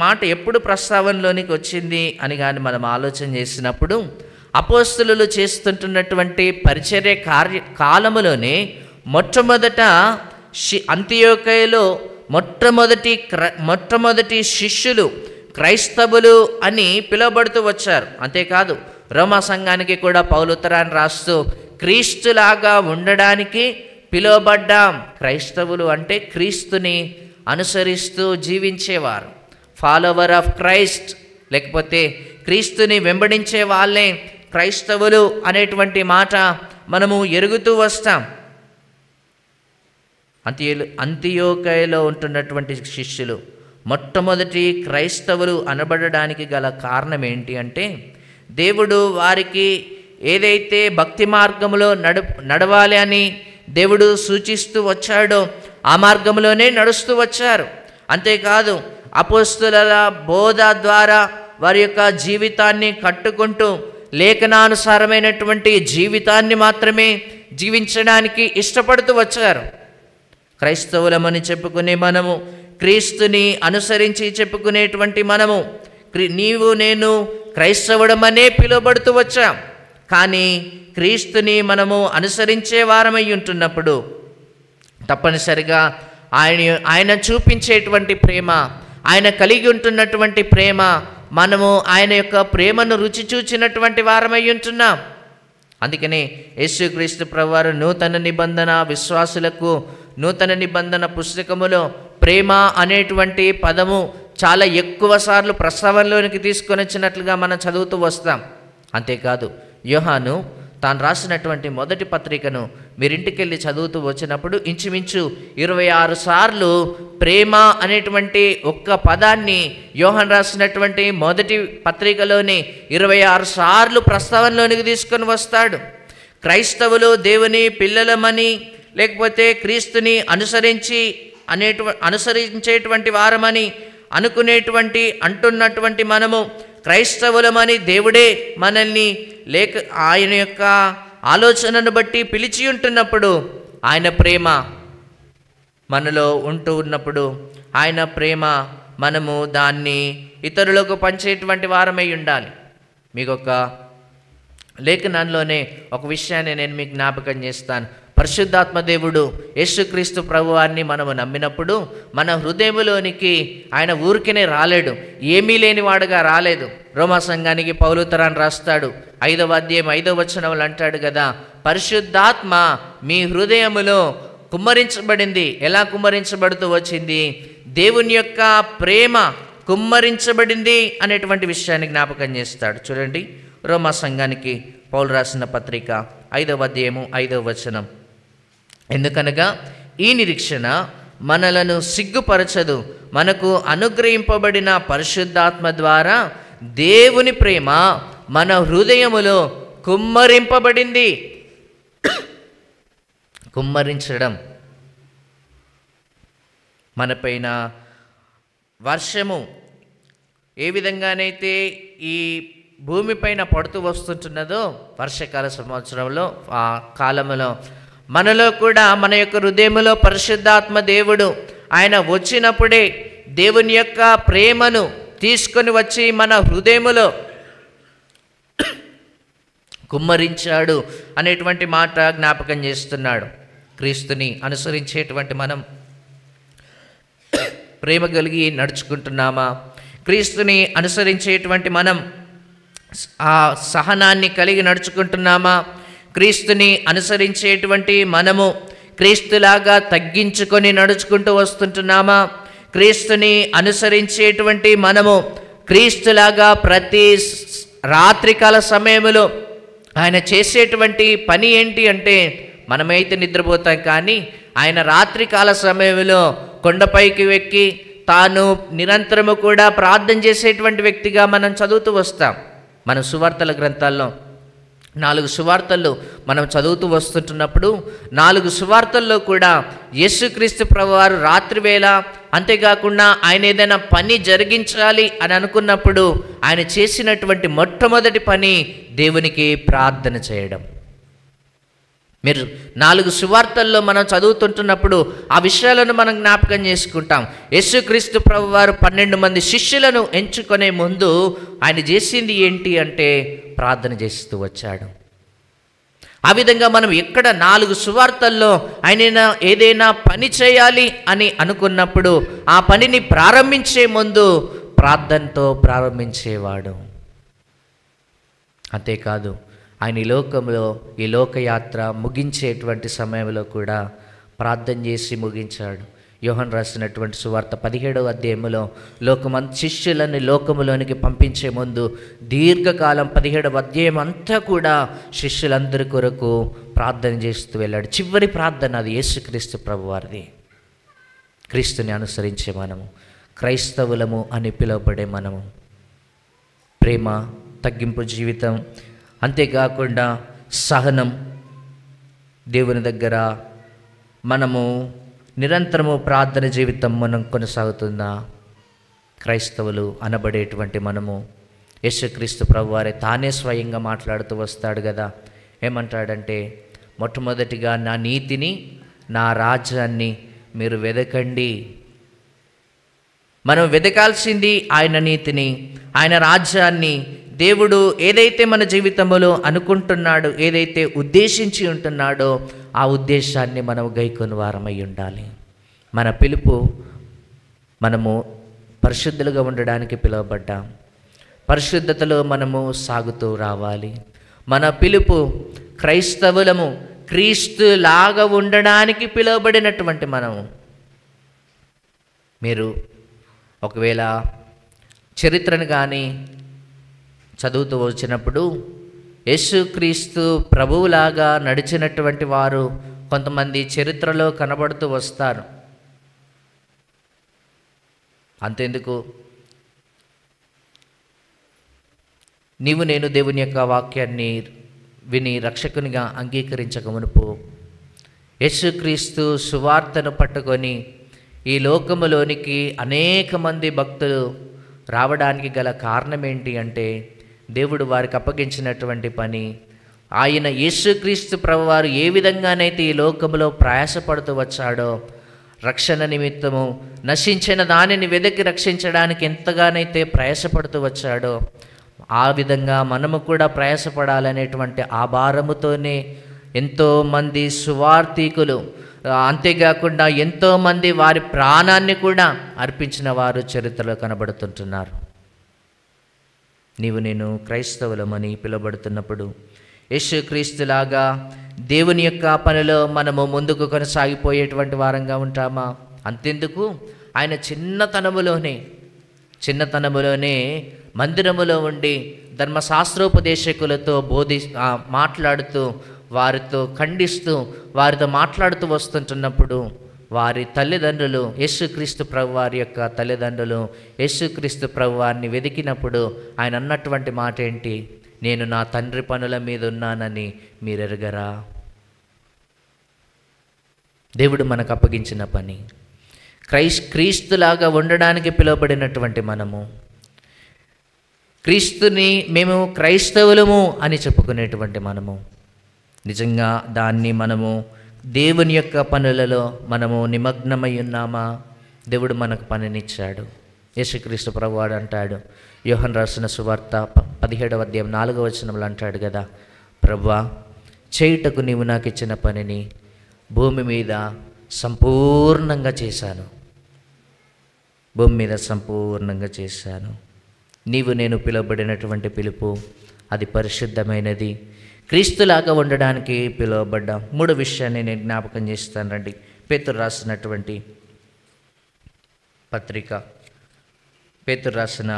మాట ఎప్పుడు ప్రస్తావనలోనికి వచ్చింది అని కానీ మనం ఆలోచన చేసినప్పుడు, అపోస్తలులు చేస్తుంటున్నటువంటి పరిచర్య కాలములోనే మొట్టమొదట అంతియోకయలో మొట్టమొదటి శిష్యులు క్రైస్తవులు అని పిలువబడుతూ వచ్చారు. అంతేకాదు రోమా సంఘానికి కూడా పౌలు ఉత్తరాన్ని రాస్తూ క్రీస్తులాగా ఉండడానికి పిలువబడ్డాం. క్రైస్తవులు అంటే క్రీస్తుని అనుసరిస్తూ జీవించేవారు, ఫాలోవర్ ఆఫ్ క్రైస్ట్, లేకపోతే క్రీస్తుని వెంబడించే వాళ్ళే క్రైస్తవులు అనేటువంటి మాట మనము ఎరుగుతూ వస్తాం. అంతియోకయలో ఉంటున్నటువంటి శిష్యులు మొట్టమొదటి క్రైస్తవులు అనబడడానికి గల కారణం ఏంటి అంటే, దేవుడు వారికి ఏదైతే భక్తి మార్గంలో నడవాలి అని దేవుడు సూచిస్తూ వచ్చాడో ఆ మార్గంలోనే నడుస్తూ వచ్చారు. అంతేకాదు అపోస్తలుల బోధ ద్వారా వారి యొక్క జీవితాన్ని కట్టుకుంటూ లేఖనానుసారమైనటువంటి జీవితాన్ని మాత్రమే జీవించడానికి ఇష్టపడుతూ వచ్చారు. క్రైస్తవులమని చెప్పుకునే మనము, క్రీస్తుని అనుసరించి చెప్పుకునేటువంటి మనము, నీవు నేను క్రైస్తవుడమనే పిలువబడుతూ వచ్చాం. కానీ క్రీస్తుని మనము అనుసరించే వారమై ఉంటున్నప్పుడు తప్పనిసరిగా ఆయన చూపించేటువంటి ప్రేమ, ఆయన కలిగి ఉంటున్నటువంటి ప్రేమ, మనము ఆయన యొక్క ప్రేమను రుచి చూచినటువంటి వారమై ఉంటున్నాం. అందుకనే యేసుక్రీస్తు ప్రభువారు నూతన నిబంధన విశ్వాసులకు నూతన నిబంధన పుస్తకములో ప్రేమ అనేటువంటి పదము చాలా ఎక్కువ సార్లు ప్రస్తావనలోనికి తీసుకొని వచ్చినట్లుగా మనం చదువుతూ వస్తాం. అంతేకాదు యోహాను తాను రాసినటువంటి మొదటి పత్రికను మీరింటికెళ్ళి చదువుతూ వచ్చినప్పుడు ఇంచుమించు 26 సార్లు ప్రేమ అనేటువంటి ఒక్క పదాన్ని యోహాను రాసినటువంటి మొదటి పత్రికలోని 26 సార్లు ప్రస్తావనలోనికి తీసుకొని వస్తాడు. క్రైస్తవులు దేవుని పిల్లలమని, లేకపోతే క్రీస్తుని అనుసరించేటువంటి వారమని అంటున్నటువంటి మనము క్రైస్తవులమని దేవుడే మనల్ని ఆయన యొక్క ఆలోచనను బట్టి పిలిచి ఉంటున్నప్పుడు, ఆయన ప్రేమ మనలో ఉంటూ ఉన్నప్పుడు, ఆయన ప్రేమ మనము దాన్ని ఇతరులకు పంచేటువంటి వారమై ఉండాలి. మీకు ఒక లేఖనంలోనే ఒక విషయాన్ని నేను మీకు జ్ఞాపకం చేస్తాను. పరిశుద్ధాత్మ దేవుడు యేసుక్రీస్తు ప్రభువారిని మనము నమ్మినప్పుడు మన హృదయంలోనికి ఆయన ఊరికినే రాలేడు, ఏమీ లేనివాడుగా రాలేదు. రోమా సంఘానికి పౌలు ఉత్తరాన్ని రాస్తాడు, 5వ అధ్యాయం 5వ వచనంలో అంటాడు కదా, పరిశుద్ధాత్మ మీ హృదయములో కుమ్మరించబడింది. ఎలా కుమ్మరించబడుతూ వచ్చింది? దేవుని యొక్క ప్రేమ కుమ్మరించబడింది అనేటువంటి విషయాన్ని జ్ఞాపకం చేస్తాడు. చూడండి, రోమా సంఘానికి పౌలు రాసిన పత్రిక 5వ అధ్యాయము 5వ వచనం. ఎందుకనగా ఈ నిరీక్షణ మనలను సిగ్గుపరచదు, మనకు అనుగ్రహింపబడిన పరిశుద్ధాత్మ ద్వారా దేవుని ప్రేమ మన హృదయములో కుమ్మరింపబడింది. కుమ్మరించడం, మనపైన వర్షము ఏ విధంగానైతే ఈ భూమిపైన పడుతూ వస్తుంటున్నదో వర్షాకాల సంవత్సరంలో ఆ కాలంలో మనలో కూడా మన యొక్క హృదయములో పరిశుద్ధాత్మ దేవుడు ఆయన వచ్చినప్పుడే దేవుని యొక్క ప్రేమను తీసుకొని వచ్చి మన హృదయములో కుమ్మరించాడు అనేటువంటి మాట జ్ఞాపకం చేస్తున్నాడు. క్రీస్తుని అనుసరించేటువంటి మనం ప్రేమ కలిగి నడుచుకుంటున్నామా? క్రీస్తుని అనుసరించేటువంటి మనం ఆ సహనాన్ని కలిగి నడుచుకుంటున్నామా? క్రీస్తుని అనుసరించేటువంటి మనము క్రీస్తులాగా తగ్గించుకొని నడుచుకుంటూ వస్తుంటున్నామా? క్రీస్తుని అనుసరించేటువంటి మనము క్రీస్తులాగా ప్రతి రాత్రికాల సమయంలో ఆయన చేసేటువంటి పని ఏంటి అంటే, మనమైతే నిద్రపోతాం, కానీ ఆయన రాత్రికాల సమయంలో కొండపైకి ఎక్కి తాను నిరంతరము కూడా ప్రార్థన చేసేటువంటి వ్యక్తిగా మనం చదువుతూ వస్తాం. మన సువార్తల గ్రంథాల్లో 4 సువార్తల్లో మనం చదువుతూ వస్తుంటున్నప్పుడు 4 సువార్తల్లో కూడా యేసుక్రీస్తు ప్రభువారు రాత్రివేళ, అంతేకాకుండా ఆయన ఏదైనా పని జరిగించాలి అని అనుకున్నప్పుడు ఆయన చేసినటువంటి మొట్టమొదటి పని దేవునికి ప్రార్థన చేయడం. మీరు 4 సువార్తల్లో మనం చదువుతుంటున్నప్పుడు ఆ విషయాలను మనం జ్ఞాపకం చేసుకుంటాం. యేసుక్రీస్తు ప్రభువారు 12 మంది శిష్యులను ఎంచుకునే ముందు ఆయన చేసింది ఏంటి అంటే ప్రార్థన చేస్తూ వచ్చాడు. ఆ విధంగా మనం ఎక్కడ 4 సువార్తల్లో ఆయన ఏదైనా పని చేయాలి అని అనుకున్నప్పుడు ఆ పనిని ప్రారంభించే ముందు ప్రార్థనతో ప్రారంభించేవాడు. అంతేకాదు ఆయన ఈ లోకంలో ఈ లోకయాత్ర ముగించేటువంటి సమయంలో కూడా ప్రార్థన చేసి ముగించాడు. యోహాను రాసినటువంటి సువార్త 17వ అధ్యాయంలో శిష్యులని లోకములోనికి పంపించే ముందు దీర్ఘకాలం 17వ అధ్యాయం అంతా కూడా శిష్యులందరి కొరకు ప్రార్థన చేస్తూ వెళ్ళాడు. చివరి ప్రార్థన అది యేసుక్రీస్తు ప్రభువారిది. క్రీస్తుని అనుసరించే మనము, క్రైస్తవులము అని పిలువబడే మనము ప్రేమ, తగ్గింపు జీవితం, అంతేకాకుండా సహనం, దేవుని దగ్గర మనము నిరంతరము ప్రార్థన జీవితం మనం కొనసాగుతుందా? క్రైస్తవులు అనబడేటువంటి మనము యేసుక్రీస్తు ప్రభువారే తానే స్వయంగా మాట్లాడుతూ వస్తాడు కదా. ఏమంటాడంటే, మొట్టమొదటిగా నా నీతిని, నా రాజ్యాన్ని మీరు వెదకండి. మనం వెదకాల్సింది ఆయన నీతిని, ఆయన రాజ్యాన్ని, దేవుడు ఏదైతే మన జీవితంలో అనుకుంటున్నాడో, ఏదైతే ఉద్దేశించి ఉంటున్నాడో ఆ ఉద్దేశాన్ని మనం గైకొని వారమై ఉండాలి. మన పిలుపు, మనము పరిశుద్ధులుగా ఉండడానికి పిలువబడ్డాం. పరిశుద్ధతలో మనము సాగుతూ రావాలి. మన పిలుపు క్రైస్తవులము, క్రీస్తులాగా ఉండడానికి పిలువబడినటువంటి మనము. మీరు ఒకవేళ చరిత్రను కానీ చదువుతూ వచ్చినప్పుడు యేసుక్రీస్తు ప్రభువులాగా నడిచినటువంటి వారు కొంతమంది చరిత్రలో కనబడుతూ వస్తారు. అంతెందుకు, నీవు నేను దేవుని యొక్క వాక్యాన్ని విని రక్షకునిగా అంగీకరించక మునుపు యేసుక్రీస్తు సువార్తను పట్టుకొని ఈ లోకములోనికి అనేక మంది భక్తులు రావడానికి గల కారణం ఏంటి అంటే, దేవుడు వారికి అప్పగించినటువంటి పని. ఆయన యేసుక్రీస్తు ప్రభువారు ఏ విధంగానైతే ఈ లోకములో ప్రయాసపడుతూ వచ్చాడో, రక్షణ నిమిత్తము నశించిన దానిని వెదకి రక్షించడానికి ఎంతగానైతే ప్రయాసపడుతూ వచ్చాడో, ఆ విధంగా మనము కూడా ప్రయాసపడాలనేటువంటి ఆ భారముతోనే ఎంతోమంది సువార్థికులు, అంతేకాకుండా ఎంతోమంది వారి ప్రాణాన్ని కూడా అర్పించిన వారు చరిత్రలో కనబడుతుంటున్నారు. నీవు నేను క్రైస్తవులమని పిలువబడుతున్నప్పుడు యేసుక్రీస్తులాగా దేవుని యొక్క పనిలో మనము ముందుకు కొనసాగిపోయేటువంటి వారంగా ఉంటామా? అంతెందుకు, ఆయన చిన్నతనములోనే మందిరములో ఉండి ధర్మశాస్త్రోపదేశకులతో మాట్లాడుతూ, వారితో ఖండిస్తూ, వారితో మాట్లాడుతూ వస్తుంటున్నప్పుడు వారి తల్లిదండ్రులు, యేసుక్రీస్తు ప్రభువారి యొక్క తల్లిదండ్రులు యేసుక్రీస్తు ప్రభువారిని వెతికినప్పుడు ఆయన అన్నటువంటి మాట ఏంటి? నేను నా తండ్రి పనుల మీద ఉన్నానని మీరెరగరా? దేవుడు మనకు అప్పగించిన పని క్రీస్తులాగా ఉండడానికి పిలువబడినటువంటి మనము, క్రీస్తుని మేము క్రైస్తవులము అని చెప్పుకునేటువంటి మనము, నిజంగా దాన్ని మనము దేవుని యొక్క పనులలో మనము నిమగ్నమై ఉన్నామా? దేవుడు మనకు పనినిచ్చాడు. యేసుక్రీస్తు ప్రభువాడు అంటాడు, యోహన్ రాసిన సువార్త 17వ అధ్యాయం 4వ వచనంలో అంటాడు కదా, ప్రభువా, చేయుటకు నీవు నాకు ఇచ్చిన పనిని భూమి మీద సంపూర్ణంగా చేశాను. నీవు నేను పిలువబడినటువంటి పిలుపు అది పరిశుద్ధమైనది, క్రీస్తులాగా ఉండడానికి పిలువబడ్డాం. 3 విషయాన్ని నేను జ్ఞాపకం చేస్తాను రండి. పేతురు రాసిన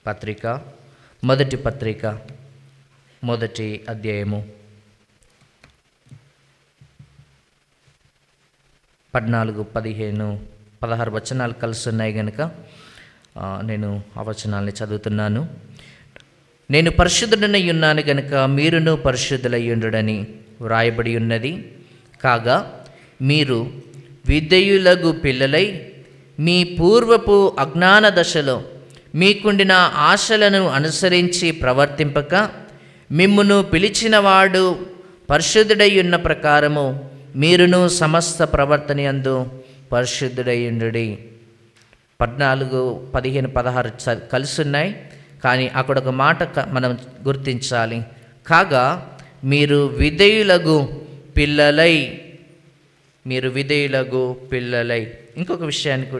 పత్రిక మొదటి అధ్యాయము 14, 15, 16 వచనాలు కలిసి ఉన్నాయి కనుక నేను ఆ వచనాల్ని చదువుతున్నాను. నేను పరిశుద్ధుడనై ఉన్నాను గనుక మీరును పరిశుద్ధులై ఉండుడని వ్రాయబడి ఉన్నది. కాగా మీరు విధేయులగు పిల్లలై మీ పూర్వపు అజ్ఞాన దశలో మీకుండిన ఆశలను అనుసరించి ప్రవర్తింపక, మిమ్మును పిలిచినవాడు పరిశుద్ధుడై ఉన్న ప్రకారము మీరును సమస్త ప్రవర్తన యందు పరిశుద్ధుడై ఉండుడి. 14, 15, 16 కలిసి ఉన్నాయి, కానీ అక్కడ ఒక మాట మనం గుర్తించాలి. కాగా మీరు విధేయులగు పిల్లలై.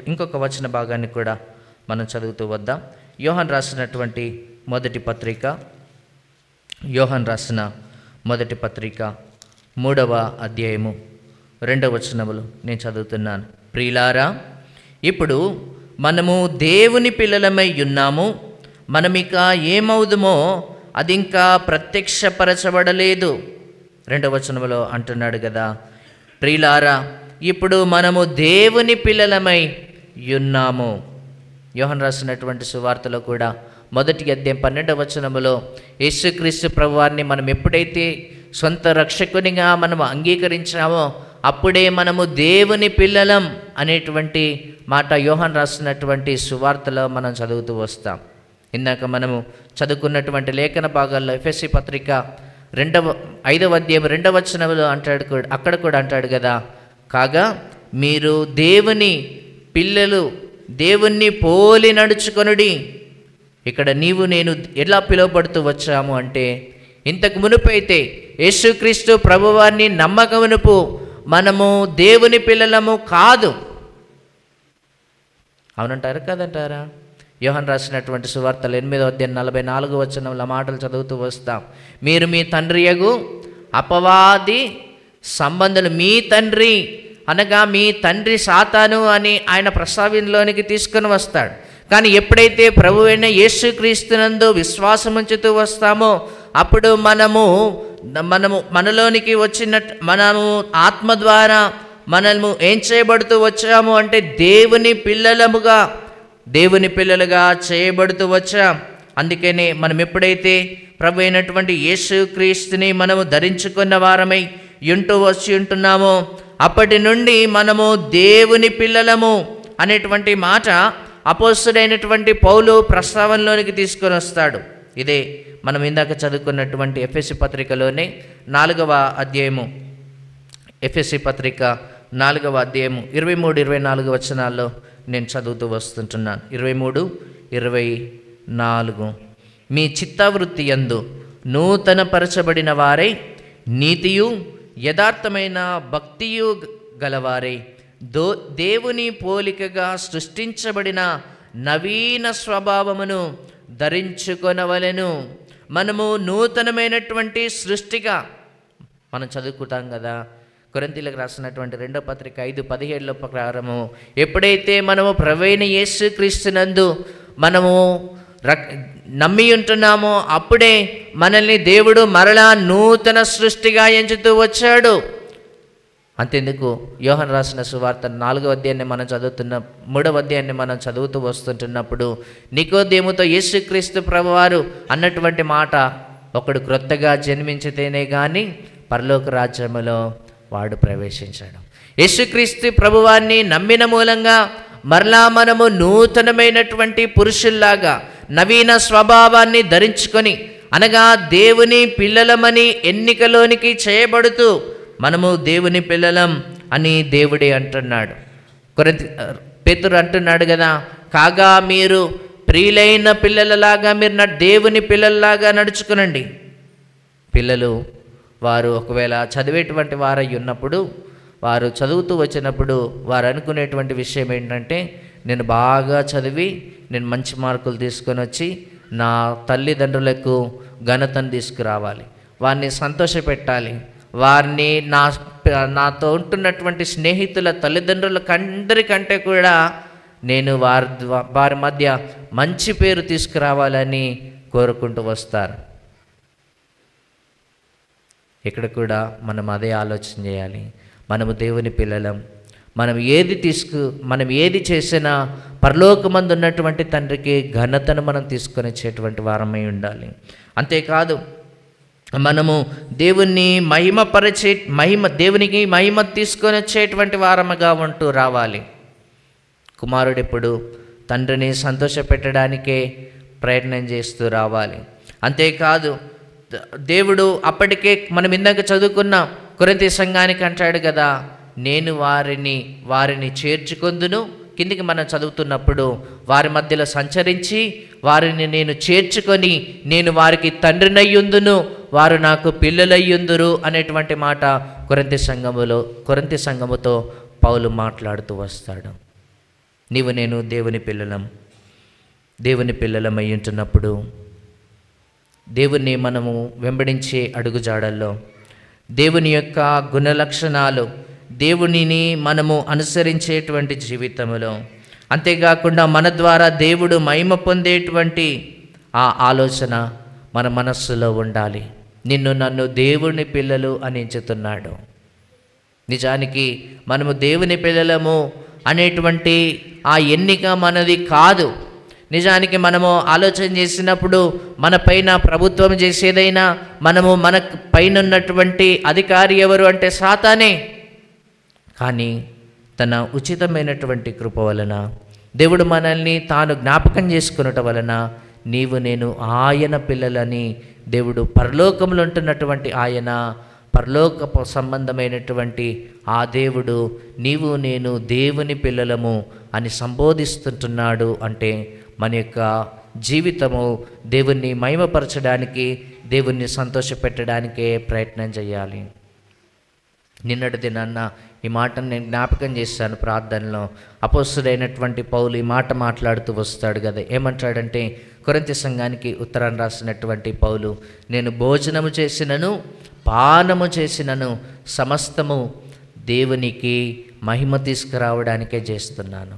ఇంకొక వచన భాగాన్ని కూడా మనం చదువుతూ వద్దాం. యోహన్ రాసిన మొదటి పత్రిక 3వ అధ్యాయము 2వ వచనములు నేను చదువుతున్నాను. ప్రియులారా, ఇప్పుడు మనము దేవుని పిల్లలమై ఉన్నాము, మనమిక ఏమవుదుమో అది ఇంకా ప్రత్యక్షపరచబడలేదు. 2వ వచనములో అంటున్నాడు కదా, ప్రియులారా, ఇప్పుడు మనము దేవుని పిల్లలమై ఉన్నాము. యోహన్ రాసినటువంటి సువార్తలో కూడా మొదటి అధ్యాయం 12వ వచనములో యేసుక్రీస్తు ప్రభువారిని మనం ఎప్పుడైతే సొంత రక్షకునిగా మనం అంగీకరించామో అప్పుడే మనము దేవుని పిల్లలం అనేటువంటి మాట యోహన్ రాసినటువంటి సువార్తలో మనం చదువుతూ వస్తాం. ఇందాక మనము చదువుకున్నటువంటి లేఖన భాగాల్లో ఎఫెసీ పత్రిక 5వ అధ్యాయం 2వ వచనంలో అంటాడు, అక్కడ కూడా అంటాడు కదా, కాగా మీరు దేవుని పిల్లలు, దేవుణ్ణి పోలి నడుచుకొనుడి. ఇక్కడ నీవు నేను ఎలా పిలువబడుతూ వచ్చాము అంటే, ఇంతకు మునుపైతే యేసుక్రీస్తు ప్రభువాన్ని నమ్మకమునుపు మనము దేవుని పిల్లలము కాదు. అవునంటారా కాదంటారా? యోహాను రాసినటువంటి సువార్తలు 8:44 మాటలు చదువుతూ వస్తాం. మీరు మీ తండ్రియగు అపవాది సంబంధులు, మీ తండ్రి అనగా మీ తండ్రి సాతాను అని ఆయన ప్రస్తావనలోనికి తీసుకొని వస్తాడు. కానీ ఎప్పుడైతే ప్రభువైన యేసుక్రీస్తునందు విశ్వాసం ఉంచుతూ వస్తామో అప్పుడు మనలోనికి మనము ఆత్మ ద్వారా మనము ఏం చేయబడుతూ వచ్చాము అంటే దేవుని పిల్లలుగా చేయబడుతూ వచ్చాం. అందుకనే మనం ఎప్పుడైతే ప్రభు అయినటువంటి యేసుక్రీస్తుని మనము ధరించుకున్న వారమై వచ్చి ఉంటున్నామో అప్పటి నుండి మనము దేవుని పిల్లలము అనేటువంటి మాట అపోస్తలుడైనటువంటి పౌలు ప్రస్తావనలోనికి తీసుకొని వస్తాడు. ఇదే మనం ఇందాక చదువుకున్నటువంటి ఎఫెసీ పత్రికలోనే 4వ అధ్యాయము, ఎఫెసీ పత్రిక 4వ అధ్యాయము 23-24 వచనాల్లో నేను చదువుతూ వస్తుంటున్నాను. 23-24 మీ చిత్తవృత్తి యందు నూతన పరచబడిన వారై నీతియు యథార్థమైన భక్తియు గలవారై దేవుని పోలికగా సృష్టించబడిన నవీన స్వభావమును ధరించుకొనవలెను. మనము నూతనమైనటువంటి సృష్టిగా మనం చదువుకుంటాం కదా. కొరింథీయులకు రాసినటువంటి 2వ పత్రిక 5:17 ప్రకారము ఎప్పుడైతే మనము ప్రభువైన యేసుక్రీస్తునందు మనము నమ్మి ఉంటున్నామో అప్పుడే మనల్ని దేవుడు మరలా నూతన సృష్టిగా ఎంచుతూ వచ్చాడు. అంతెందుకు యోహాను రాసిన సువార్త 4వ అధ్యాయాన్ని మనం 3వ అధ్యాయాన్ని మనం చదువుతూ వస్తుంటున్నప్పుడు నికోదేముతో యేసుక్రీస్తు ప్రభువారు అన్నటువంటి మాట, ఒకడు క్రొత్తగా జన్మించితేనే కానీ పరలోక రాజ్యములో వాడు ప్రవేశించాడు. యేసుక్రీస్తు ప్రభువాన్ని నమ్మిన మూలంగా మరలా మనము నూతనమైనటువంటి పురుషుల్లాగా నవీన స్వభావాన్ని ధరించుకొని అనగా దేవుని పిల్లలమని ఎన్నికలోనికి చేయబడుతూ మనము దేవుని పిల్లలం అని దేవుడే అంటున్నాడు. పేతురు అంటున్నాడు కదా, కాగా మీరు ప్రియులైన పిల్లలలాగా మీరు దేవుని పిల్లలలాగా నడుచుకునండి. పిల్లలు వారు ఒకవేళ చదివేటువంటి వారై ఉన్నప్పుడు, వారు చదువుతూ వచ్చినప్పుడు వారు అనుకునేటువంటి విషయం ఏంటంటే, నేను బాగా చదివి నేను మంచి మార్కులు తీసుకొని వచ్చి నా తల్లిదండ్రులకు ఘనతను తీసుకురావాలి, వారిని సంతోషపెట్టాలి, వారిని నాతో ఉంటున్నటువంటి స్నేహితుల తల్లిదండ్రులకందరికంటే కూడా నేను వారి మధ్య మంచి పేరు తీసుకురావాలని కోరుకుంటూ వస్తారు. ఇక్కడ కూడా మనం అదే ఆలోచన చేయాలి. మనము దేవుని పిల్లలం. మనం ఏది చేసినా పరలోకమందు ఉన్నటువంటి తండ్రికి ఘనతను మనం తీసుకొని వచ్చేటువంటి వారమై ఉండాలి. అంతేకాదు మనము దేవునికి మహిమ తీసుకొని వచ్చేటువంటి వారముగా ఉంటూ రావాలి. కుమారుడు ఎప్పుడు తండ్రిని సంతోషపెట్టడానికే ప్రయత్నం చేస్తూ రావాలి. అంతేకాదు దేవుడు అప్పటికే మనం ఇందాక చదువుకున్న కొరింథీ సంఘానికి అంటాడు కదా, నేను వారిని చేర్చుకొందును. కిందికి మనం చదువుతున్నప్పుడు వారి మధ్యలో సంచరించి వారిని నేను చేర్చుకొని నేను వారికి తండ్రినయ్యుందును, వారు నాకు పిల్లలయ్యుందురు అనేటువంటి మాట కొరింథీ సంఘముతో పౌలు మాట్లాడుతూ వస్తాడు. నీవు నేను దేవుని పిల్లలమై ఉంటున్నప్పుడు దేవుణ్ణి మనము వెంబడించే అడుగుజాడల్లో దేవుని యొక్క గుణలక్షణాలు, దేవునిని మనము అనుసరించేటువంటి జీవితంలో, అంతేకాకుండా మన ద్వారా దేవుడు మహిమ పొందేటువంటి ఆ ఆలోచన మన మనస్సులో ఉండాలి. నన్ను దేవుని పిల్లలు అని ఎంచుతున్నాడు. నిజానికి మనము దేవుని పిల్లలము అనేటువంటి ఆ ఎన్నిక మనది కాదు. నిజానికి మనము ఆలోచన చేసినప్పుడు మన పైన ప్రభుత్వం చేసేదైనా మన పైన ఉన్నటువంటి అధికారి ఎవరు అంటే సాతానే. కానీ తన ఉచితమైనటువంటి కృప వలన దేవుడు మనల్ని తాను జ్ఞాపకం చేసుకునటం వలన నేను ఆయన పిల్లలని దేవుడు పరలోకంలో ఉంటున్నటువంటి ఆయన పరలోక సంబంధమైనటువంటి ఆ దేవుడు నేను దేవుని పిల్లలము అని సంబోధిస్తుంటున్నాడు. అంటే మన యొక్క జీవితము దేవుణ్ణి మహిమపరచడానికి, దేవుణ్ణి సంతోషపెట్టడానికే ప్రయత్నం చేయాలి. నిన్నటి దినాన్న ఈ మాటను నేను జ్ఞాపకం చేశాను ప్రార్థనలో. అపోస్తుడైనటువంటి పౌలు ఈ మాట మాట్లాడుతూ వస్తాడు కదా. ఏమంటాడంటే, కొరింథీ సంఘానికి ఉత్తరాన్ని రాసినటువంటి పౌలు, నేను భోజనము చేసినను పానము చేసినను సమస్తము దేవునికి మహిమ తీసుకురావడానికే చేస్తున్నాను.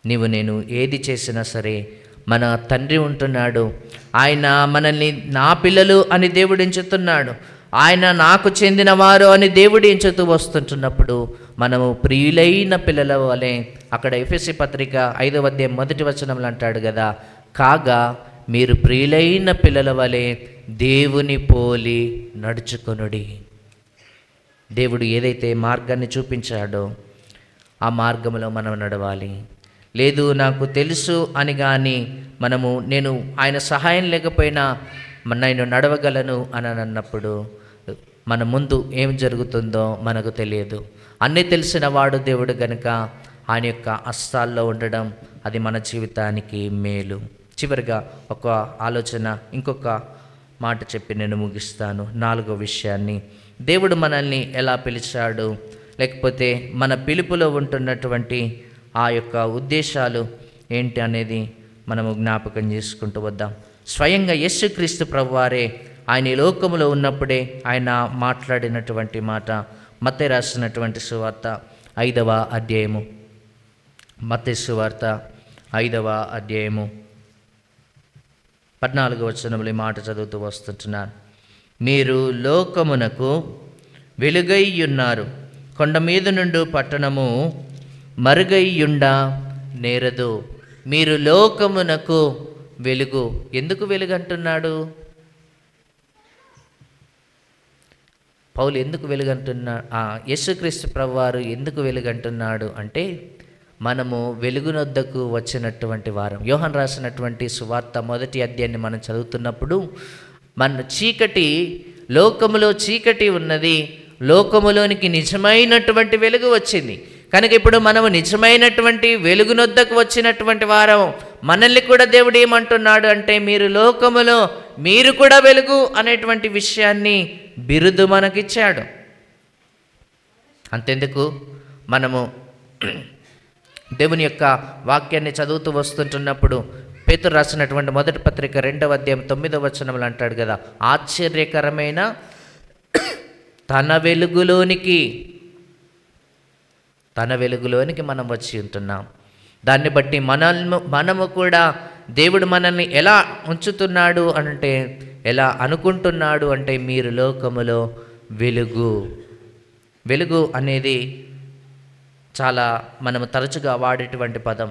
నేను ఏది చేసినా సరే, మన తండ్రి ఉంటున్నాడు, ఆయన మనల్ని నా పిల్లలు అని దేవుడు ఎంచుతున్నాడు, ఆయన నాకు చెందినవారు అని దేవుడు ఎంచుతూ వస్తుంటున్నప్పుడు మనము ప్రియులైన పిల్లల వలె, అక్కడ ఎఫెసీ పత్రిక 5వ అధ్యాయం 1వ వచనంలో అంటాడు కదా, కాగా మీరు ప్రియులైన పిల్లల వలె దేవుని పోలి నడుచుకొనుడి. దేవుడు ఏదైతే మార్గాన్ని చూపించాడో ఆ మార్గంలో మనం నడవాలి. లేదు నాకు తెలుసు అని కానీ నేను ఆయన సహాయం లేకపోయినా నేను నడవగలను అని అన్నప్పుడు మన ముందు ఏం జరుగుతుందో మనకు తెలియదు. అన్నీ తెలిసిన వాడు దేవుడు గనుక ఆయన యొక్క హస్తాల్లో ఉండడం అది మన జీవితానికి మేలు. చివరిగా ఒక ఆలోచన, ఇంకొక మాట చెప్పి నేను ముగిస్తాను. 4వ విషయాన్ని, దేవుడు మనల్ని ఎలా పిలిచాడు, లేకపోతే మన పిలుపులో ఉంటున్నటువంటి ఆ యొక్క ఉద్దేశాలు ఏంటి అనేది మనము జ్ఞాపకం చేసుకుంటూ వద్దాం. స్వయంగా యేసుక్రీస్తు ప్రభువారే ఆయన ఈ లోకములో ఉన్నప్పుడే ఆయన మాట్లాడినటువంటి మాట, మత్తయి రాసినటువంటి సువార్త 5వ అధ్యాయము, మత్తయి సువార్త 5వ అధ్యాయము 14వ వచనంలో ఈ మాట చదువుతూ వస్తుంటున్నాను. మీరు లోకమునకు వెలుగై ఉన్నారు, కొండ మీద నుండి పట్టణము మరుగైయుండ నేరదు. మీరు లోకమునకు వెలుగు. ఎందుకు వెలుగు అంటున్నాడు పౌలు? ఎందుకు వెలుగంటున్నాడు? యేసుక్రీస్తు ప్రభువారు ఎందుకు వెలుగంటున్నాడు అంటే, మనము వెలుగునొద్దకు వచ్చినటువంటి వారం. యోహాను రాసినటువంటి సువార్త 1వ అధ్యాయాన్ని మనం చదువుతున్నప్పుడు, మన చీకటి, లోకములో చీకటి ఉన్నది, లోకములోనికి నిజమైనటువంటి వెలుగు వచ్చింది కనుక ఇప్పుడు మనము నిజమైనటువంటి వెలుగునొద్దకు వచ్చినటువంటి వారం. మనల్ని కూడా దేవుడు ఏమంటున్నాడు అంటే, మీరు లోకములో మీరు కూడా వెలుగు అనేటువంటి విషయాన్ని బిరుదు మనకిచ్చాడు. అంతెందుకు, మనము దేవుని యొక్క వాక్యాన్ని చదువుతూ వస్తుంటున్నప్పుడు పేతురు రాసినటువంటి 1వ పత్రిక 2వ అధ్యాయం 9వ వచనంలో అంటాడు కదా, ఆశ్చర్యకరమైన తన వెలుగులోనికి మనం వచ్చి ఉంటున్నాం. దాన్ని బట్టి మనము కూడా దేవుడు మనల్ని ఎలా ఉంచుతున్నాడు అంటే, ఎలా అనుకుంటున్నాడు అంటే, మీరు లోకములో వెలుగు అనేది చాలా మనము తరచుగా వాడేటువంటి పదం.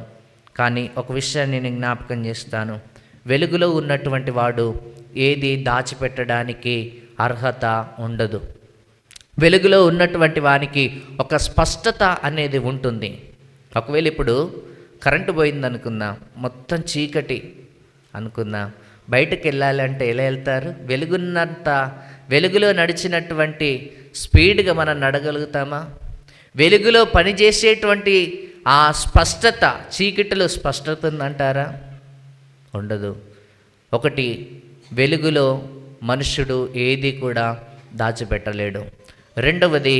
కానీ ఒక విషయాన్ని నేను జ్ఞాపకం చేస్తాను. వెలుగులో ఉన్నటువంటి వాడు ఏది దాచిపెట్టడానికి అర్హత ఉండదు. వెలుగులో ఉన్నటువంటి వానికి ఒక స్పష్టత అనేది ఉంటుంది. ఒకవేళ ఇప్పుడు కరెంటు పోయింది అనుకుందాం, మొత్తం చీకటి అనుకుందాం, బయటకు వెళ్ళాలంటే ఎలా వెళ్తారు? వెలుగులో నడిచినటువంటి స్పీడ్గా మనం నడగలుగుతామా? వెలుగులో పనిచేసేటువంటి ఆ స్పష్టత చీకటిలో స్పష్టత ఉందంటారా? ఉండదు. ఒకటి, వెలుగులో మనుషుడు ఏది కూడా దాచిపెట్టలేడు. రెండవది,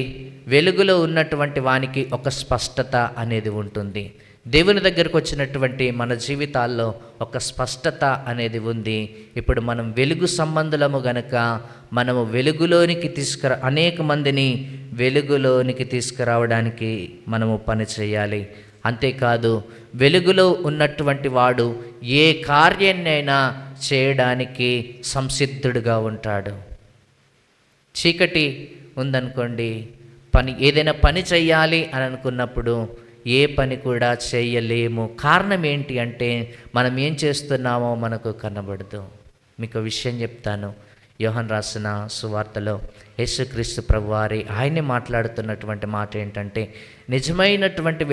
వెలుగులో ఉన్నటువంటి వానికి ఒక స్పష్టత అనేది ఉంటుంది. దేవుని దగ్గరకు వచ్చినటువంటి మన జీవితాల్లో ఒక స్పష్టత అనేది ఉంది. ఇప్పుడు మనం వెలుగు సంబంధులము గనక మనము వెలుగులోనికి అనేక మందిని వెలుగులోనికి తీసుకురావడానికి మనము పని చేయాలి. అంతేకాదు, వెలుగులో ఉన్నటువంటి వాడు ఏ కార్యాన్నైనా చేయడానికి సంసిద్ధుడుగా ఉంటాడు. చీకటి ఉందనుకోండి, ఏదైనా పని చేయాలి అని అనుకున్నప్పుడు ఏ పని కూడా చేయలేము. కారణం ఏంటి అంటే, మనం ఏం చేస్తున్నామో మనకు కనబడదు. మీకు విషయం చెప్తాను. యోహాను రాసిన సువార్తలో యేసుక్రీస్తు ప్రభువారి ఆయనే మాట్లాడుతున్నటువంటి మాట ఏంటంటే, నిజమైనటువంటి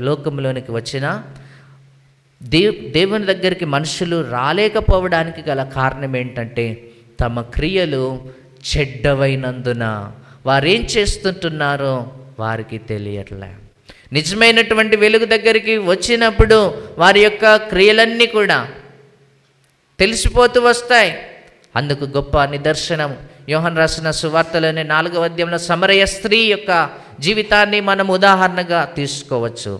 లోకంలోనికి వచ్చిన దేవుని దగ్గరికి మనుషులు రాలేకపోవడానికి గల కారణం ఏంటంటే, తమ క్రియలు చెడ్డవైనందున వారేం చేస్తుంటున్నారో వారికి తెలియట్లే. నిజమైనటువంటి వెలుగు దగ్గరికి వచ్చినప్పుడు వారి యొక్క క్రియలన్నీ కూడా తెలిసిపోతూ వస్తాయి. అందుకు గొప్ప నిదర్శనం యోహన్ రాసిన సువార్తలోని 4వ అధ్యాయంలో సమరయ స్త్రీ యొక్క జీవితాన్ని మనం ఉదాహరణగా తీసుకోవచ్చు.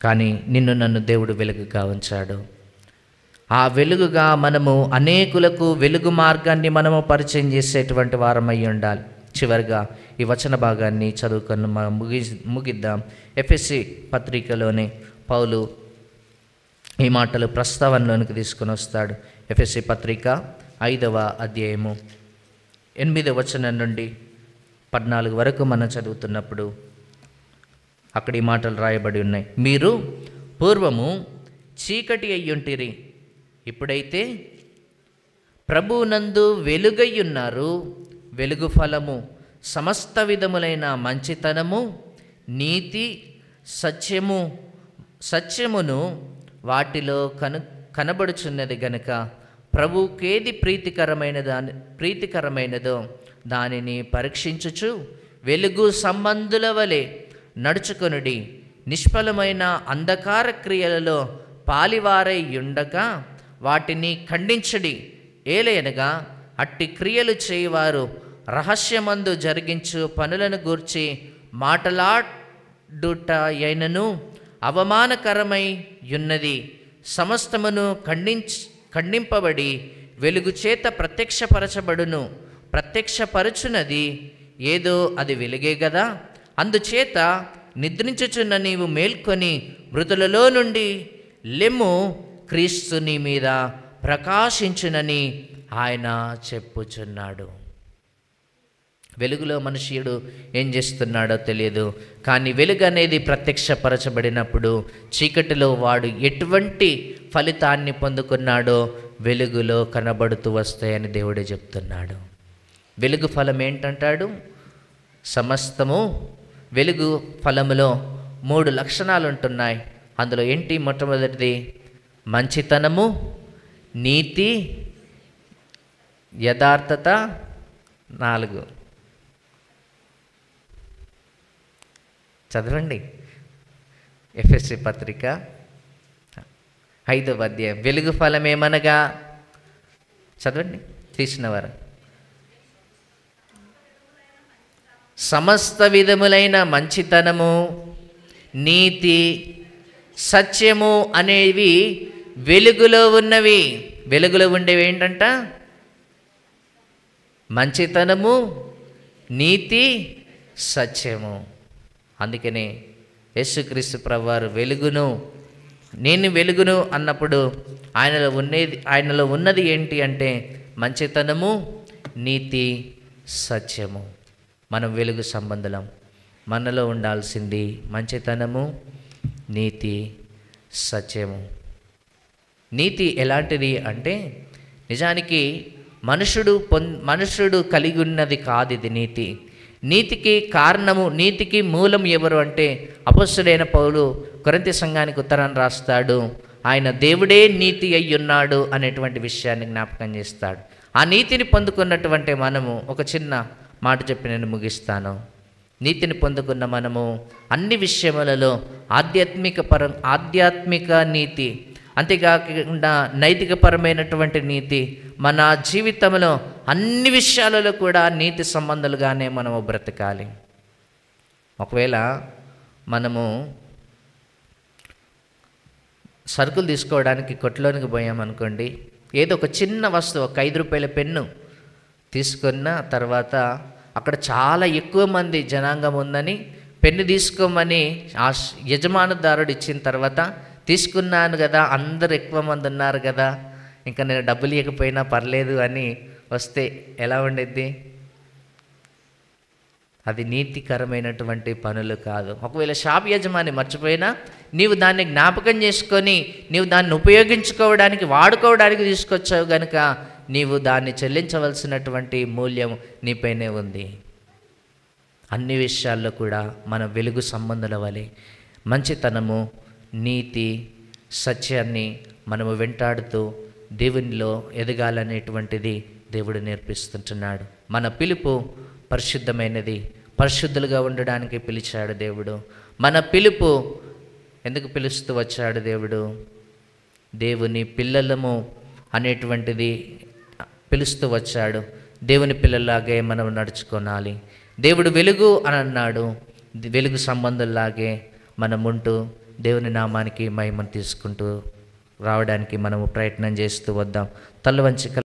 కానీ నిన్ను నన్ను దేవుడు వెలుగుగా ఉంచాడు. ఆ వెలుగుగా మనము అనేకులకు వెలుగు మార్గాన్ని మనము పరిచయం చేసేటువంటి వారమై ఉండాలి. చివరిగా ఈ వచన భాగాన్ని చదువుకొని మనం ముగిద్దాం. ఎఫెసీ పత్రికలోని పౌలు ఈ మాటలు ప్రస్తావనలోనికి తీసుకొని వస్తాడు. ఎఫెసీ పత్రిక 5వ అధ్యాయము 8వ వచనం నుండి 14 వరకు మనం చదువుతున్నప్పుడు అక్కడ ఈ మాటలు రాయబడి ఉన్నాయి. మీరు పూర్వము చీకటి అయ్యుంటిరి, ఇప్పుడైతే ప్రభువునందు వెలుగయ్యున్నారు. వెలుగు ఫలము సమస్త విధములైన మంచితనము, నీతి, సత్యమును వాటిలో కనబడుచున్నది గనుక ప్రభువుకేది ప్రీతికరమైనదో దానిని పరీక్షించుచు వెలుగు సంబంధుల వలె నడుచుకొనుడి. నిష్ఫలమైన అంధకార క్రియలలో పాలివారై ఉండగా వాటిని ఖండించుడి. ఏలయనగా అట్టి క్రియలు చేయవారు రహస్యమందు జరిగించు పనులను గూర్చి మాటలాడుట అయినను అవమానకరమై యున్నది. సమస్తమును ఖండింపబడి వెలుగు చేత ప్రత్యక్షపరచునది ఏదో అది వెలుగే గదా. అందుచేత నిద్రించుచున్న నీవు మేల్కొని మృతులలో నుండి లెమ్ము, క్రీస్తు నీ మీద ప్రకాశించునని ఆయన చెప్పుచున్నాడు. వెలుగులో మనుష్యుడు ఏం చేస్తున్నాడో తెలియదు, కానీ వెలుగు అనేది ప్రత్యక్షపరచబడినప్పుడు చీకటిలో వాడు ఎటువంటి ఫలితాన్ని పొందుకున్నాడో వెలుగులో కనబడుతూ వస్తాయని దేవుడే చెప్తున్నాడు. వెలుగు ఫలం ఏంటంటాడు? సమస్తము. వెలుగు ఫలములో 3 లక్షణాలు ఉంటున్నాయి. అందులో ఏంటి? మొట్టమొదటిది మంచితనము, నీతి, యథార్థత. 4 చదవండి. ఎఫెసీ పత్రిక 5వ అధ్యాయం. వెలుగు ఫలం ఏమనగా చదవండి తీసినవారు. సమస్త విధములైన మంచితనము, నీతి, సత్యము అనేవి వెలుగులో ఉన్నవి. వెలుగులో ఉండేవి ఏంటంట? మంచితనము, నీతి, సత్యము. అందుకనే యేసుక్రీస్తు ప్రభువారు నేను వెలుగును అన్నప్పుడు ఆయనలో ఉన్నది ఏంటి అంటే మంచితనము, నీతి, సత్యము. మనం వెలుగు సంబంధులం. మనలో ఉండాల్సింది మంచితనము, నీతి, సత్యము. నీతి ఎలాంటిది అంటే నిజానికి మనుషుడు కలిగి ఉన్నది కాదు ఇది నీతి. నీతికి కారణము, నీతికి మూలం ఎవరు అంటే అపొస్తలుడైన పౌలు కొరింథీ సంఘానికి ఉత్తరాన్ని రాస్తాడు. ఆయన దేవుడే నీతి అయ్యున్నాడు అనేటువంటి విషయాన్ని జ్ఞాపకం చేస్తాడు. ఆ నీతిని పొందుకున్నటువంటి మనము, ఒక చిన్న మాట చెప్పి నేను ముగిస్తాను. నీతిని పొందుకున్న మనము అన్ని విషయములలో ఆధ్యాత్మిక నీతి, అంతేకాకుండా నైతికపరమైనటువంటి నీతి, మన జీవితంలో అన్ని విషయాలలో కూడా నీతి సంబంధాలుగానే మనము బ్రతకాలి. ఒకవేళ మనము సరుకులు తీసుకోవడానికి కొట్టులోనికి పోయామనుకోండి, ఏదో ఒక చిన్న వస్తువు, ఒక 5 రూపాయల పెన్ను తీసుకున్న తర్వాత అక్కడ చాలా ఎక్కువ మంది జనాంగం ఉందని పెన్ను తీసుకోమని ఆ యజమానుదారుడు ఇచ్చిన తర్వాత తీసుకున్నాను కదా, అందరు ఎక్కువ మంది ఉన్నారు కదా, ఇంకా నేను డబ్బులు ఇవ్వకపోయినా పర్లేదు అని వస్తే ఎలా ఉండేది? అది నీతికరమైనటువంటి పనులు కాదు. ఒకవేళ షాప్ యజమాని మర్చిపోయినా నీవు దాన్ని జ్ఞాపకం చేసుకొని నీవు దాన్ని ఉపయోగించుకోవడానికి, వాడుకోవడానికి తీసుకొచ్చావు కనుక నీవు దాన్ని చెల్లించవలసినటువంటి మూల్యం నీపైనే ఉంది. అన్ని విషయాల్లో కూడా మన వెలుగు సంబంధుల వలె మంచితనము, నీతి, సత్యాన్ని మనము వెంటాడుతూ దేవునిలో ఎదగాలనేటువంటిది దేవుడు నేర్పిస్తుంటున్నాడు. మన పిలుపు పరిశుద్ధమైనది, పరిశుద్ధులుగా ఉండడానికి పిలిచాడు దేవుడు. మన పిలుపు ఎందుకు పిలుస్తూ వచ్చాడు దేవుడు? దేవుని పిల్లలము అనేటువంటిది పిలుస్తూ వచ్చాడు. దేవుని పిల్లల్లాగే మనం నడుచుకోనాలి. దేవుడు వెలుగు అని అన్నాడు. వెలుగు సంబంధంలాగే మనం ఉంటూ దేవుని నామానికి మహిమను తీసుకుంటూ రావడానికి మనము ప్రయత్నం చేస్తూ వద్దాం. తల వంచి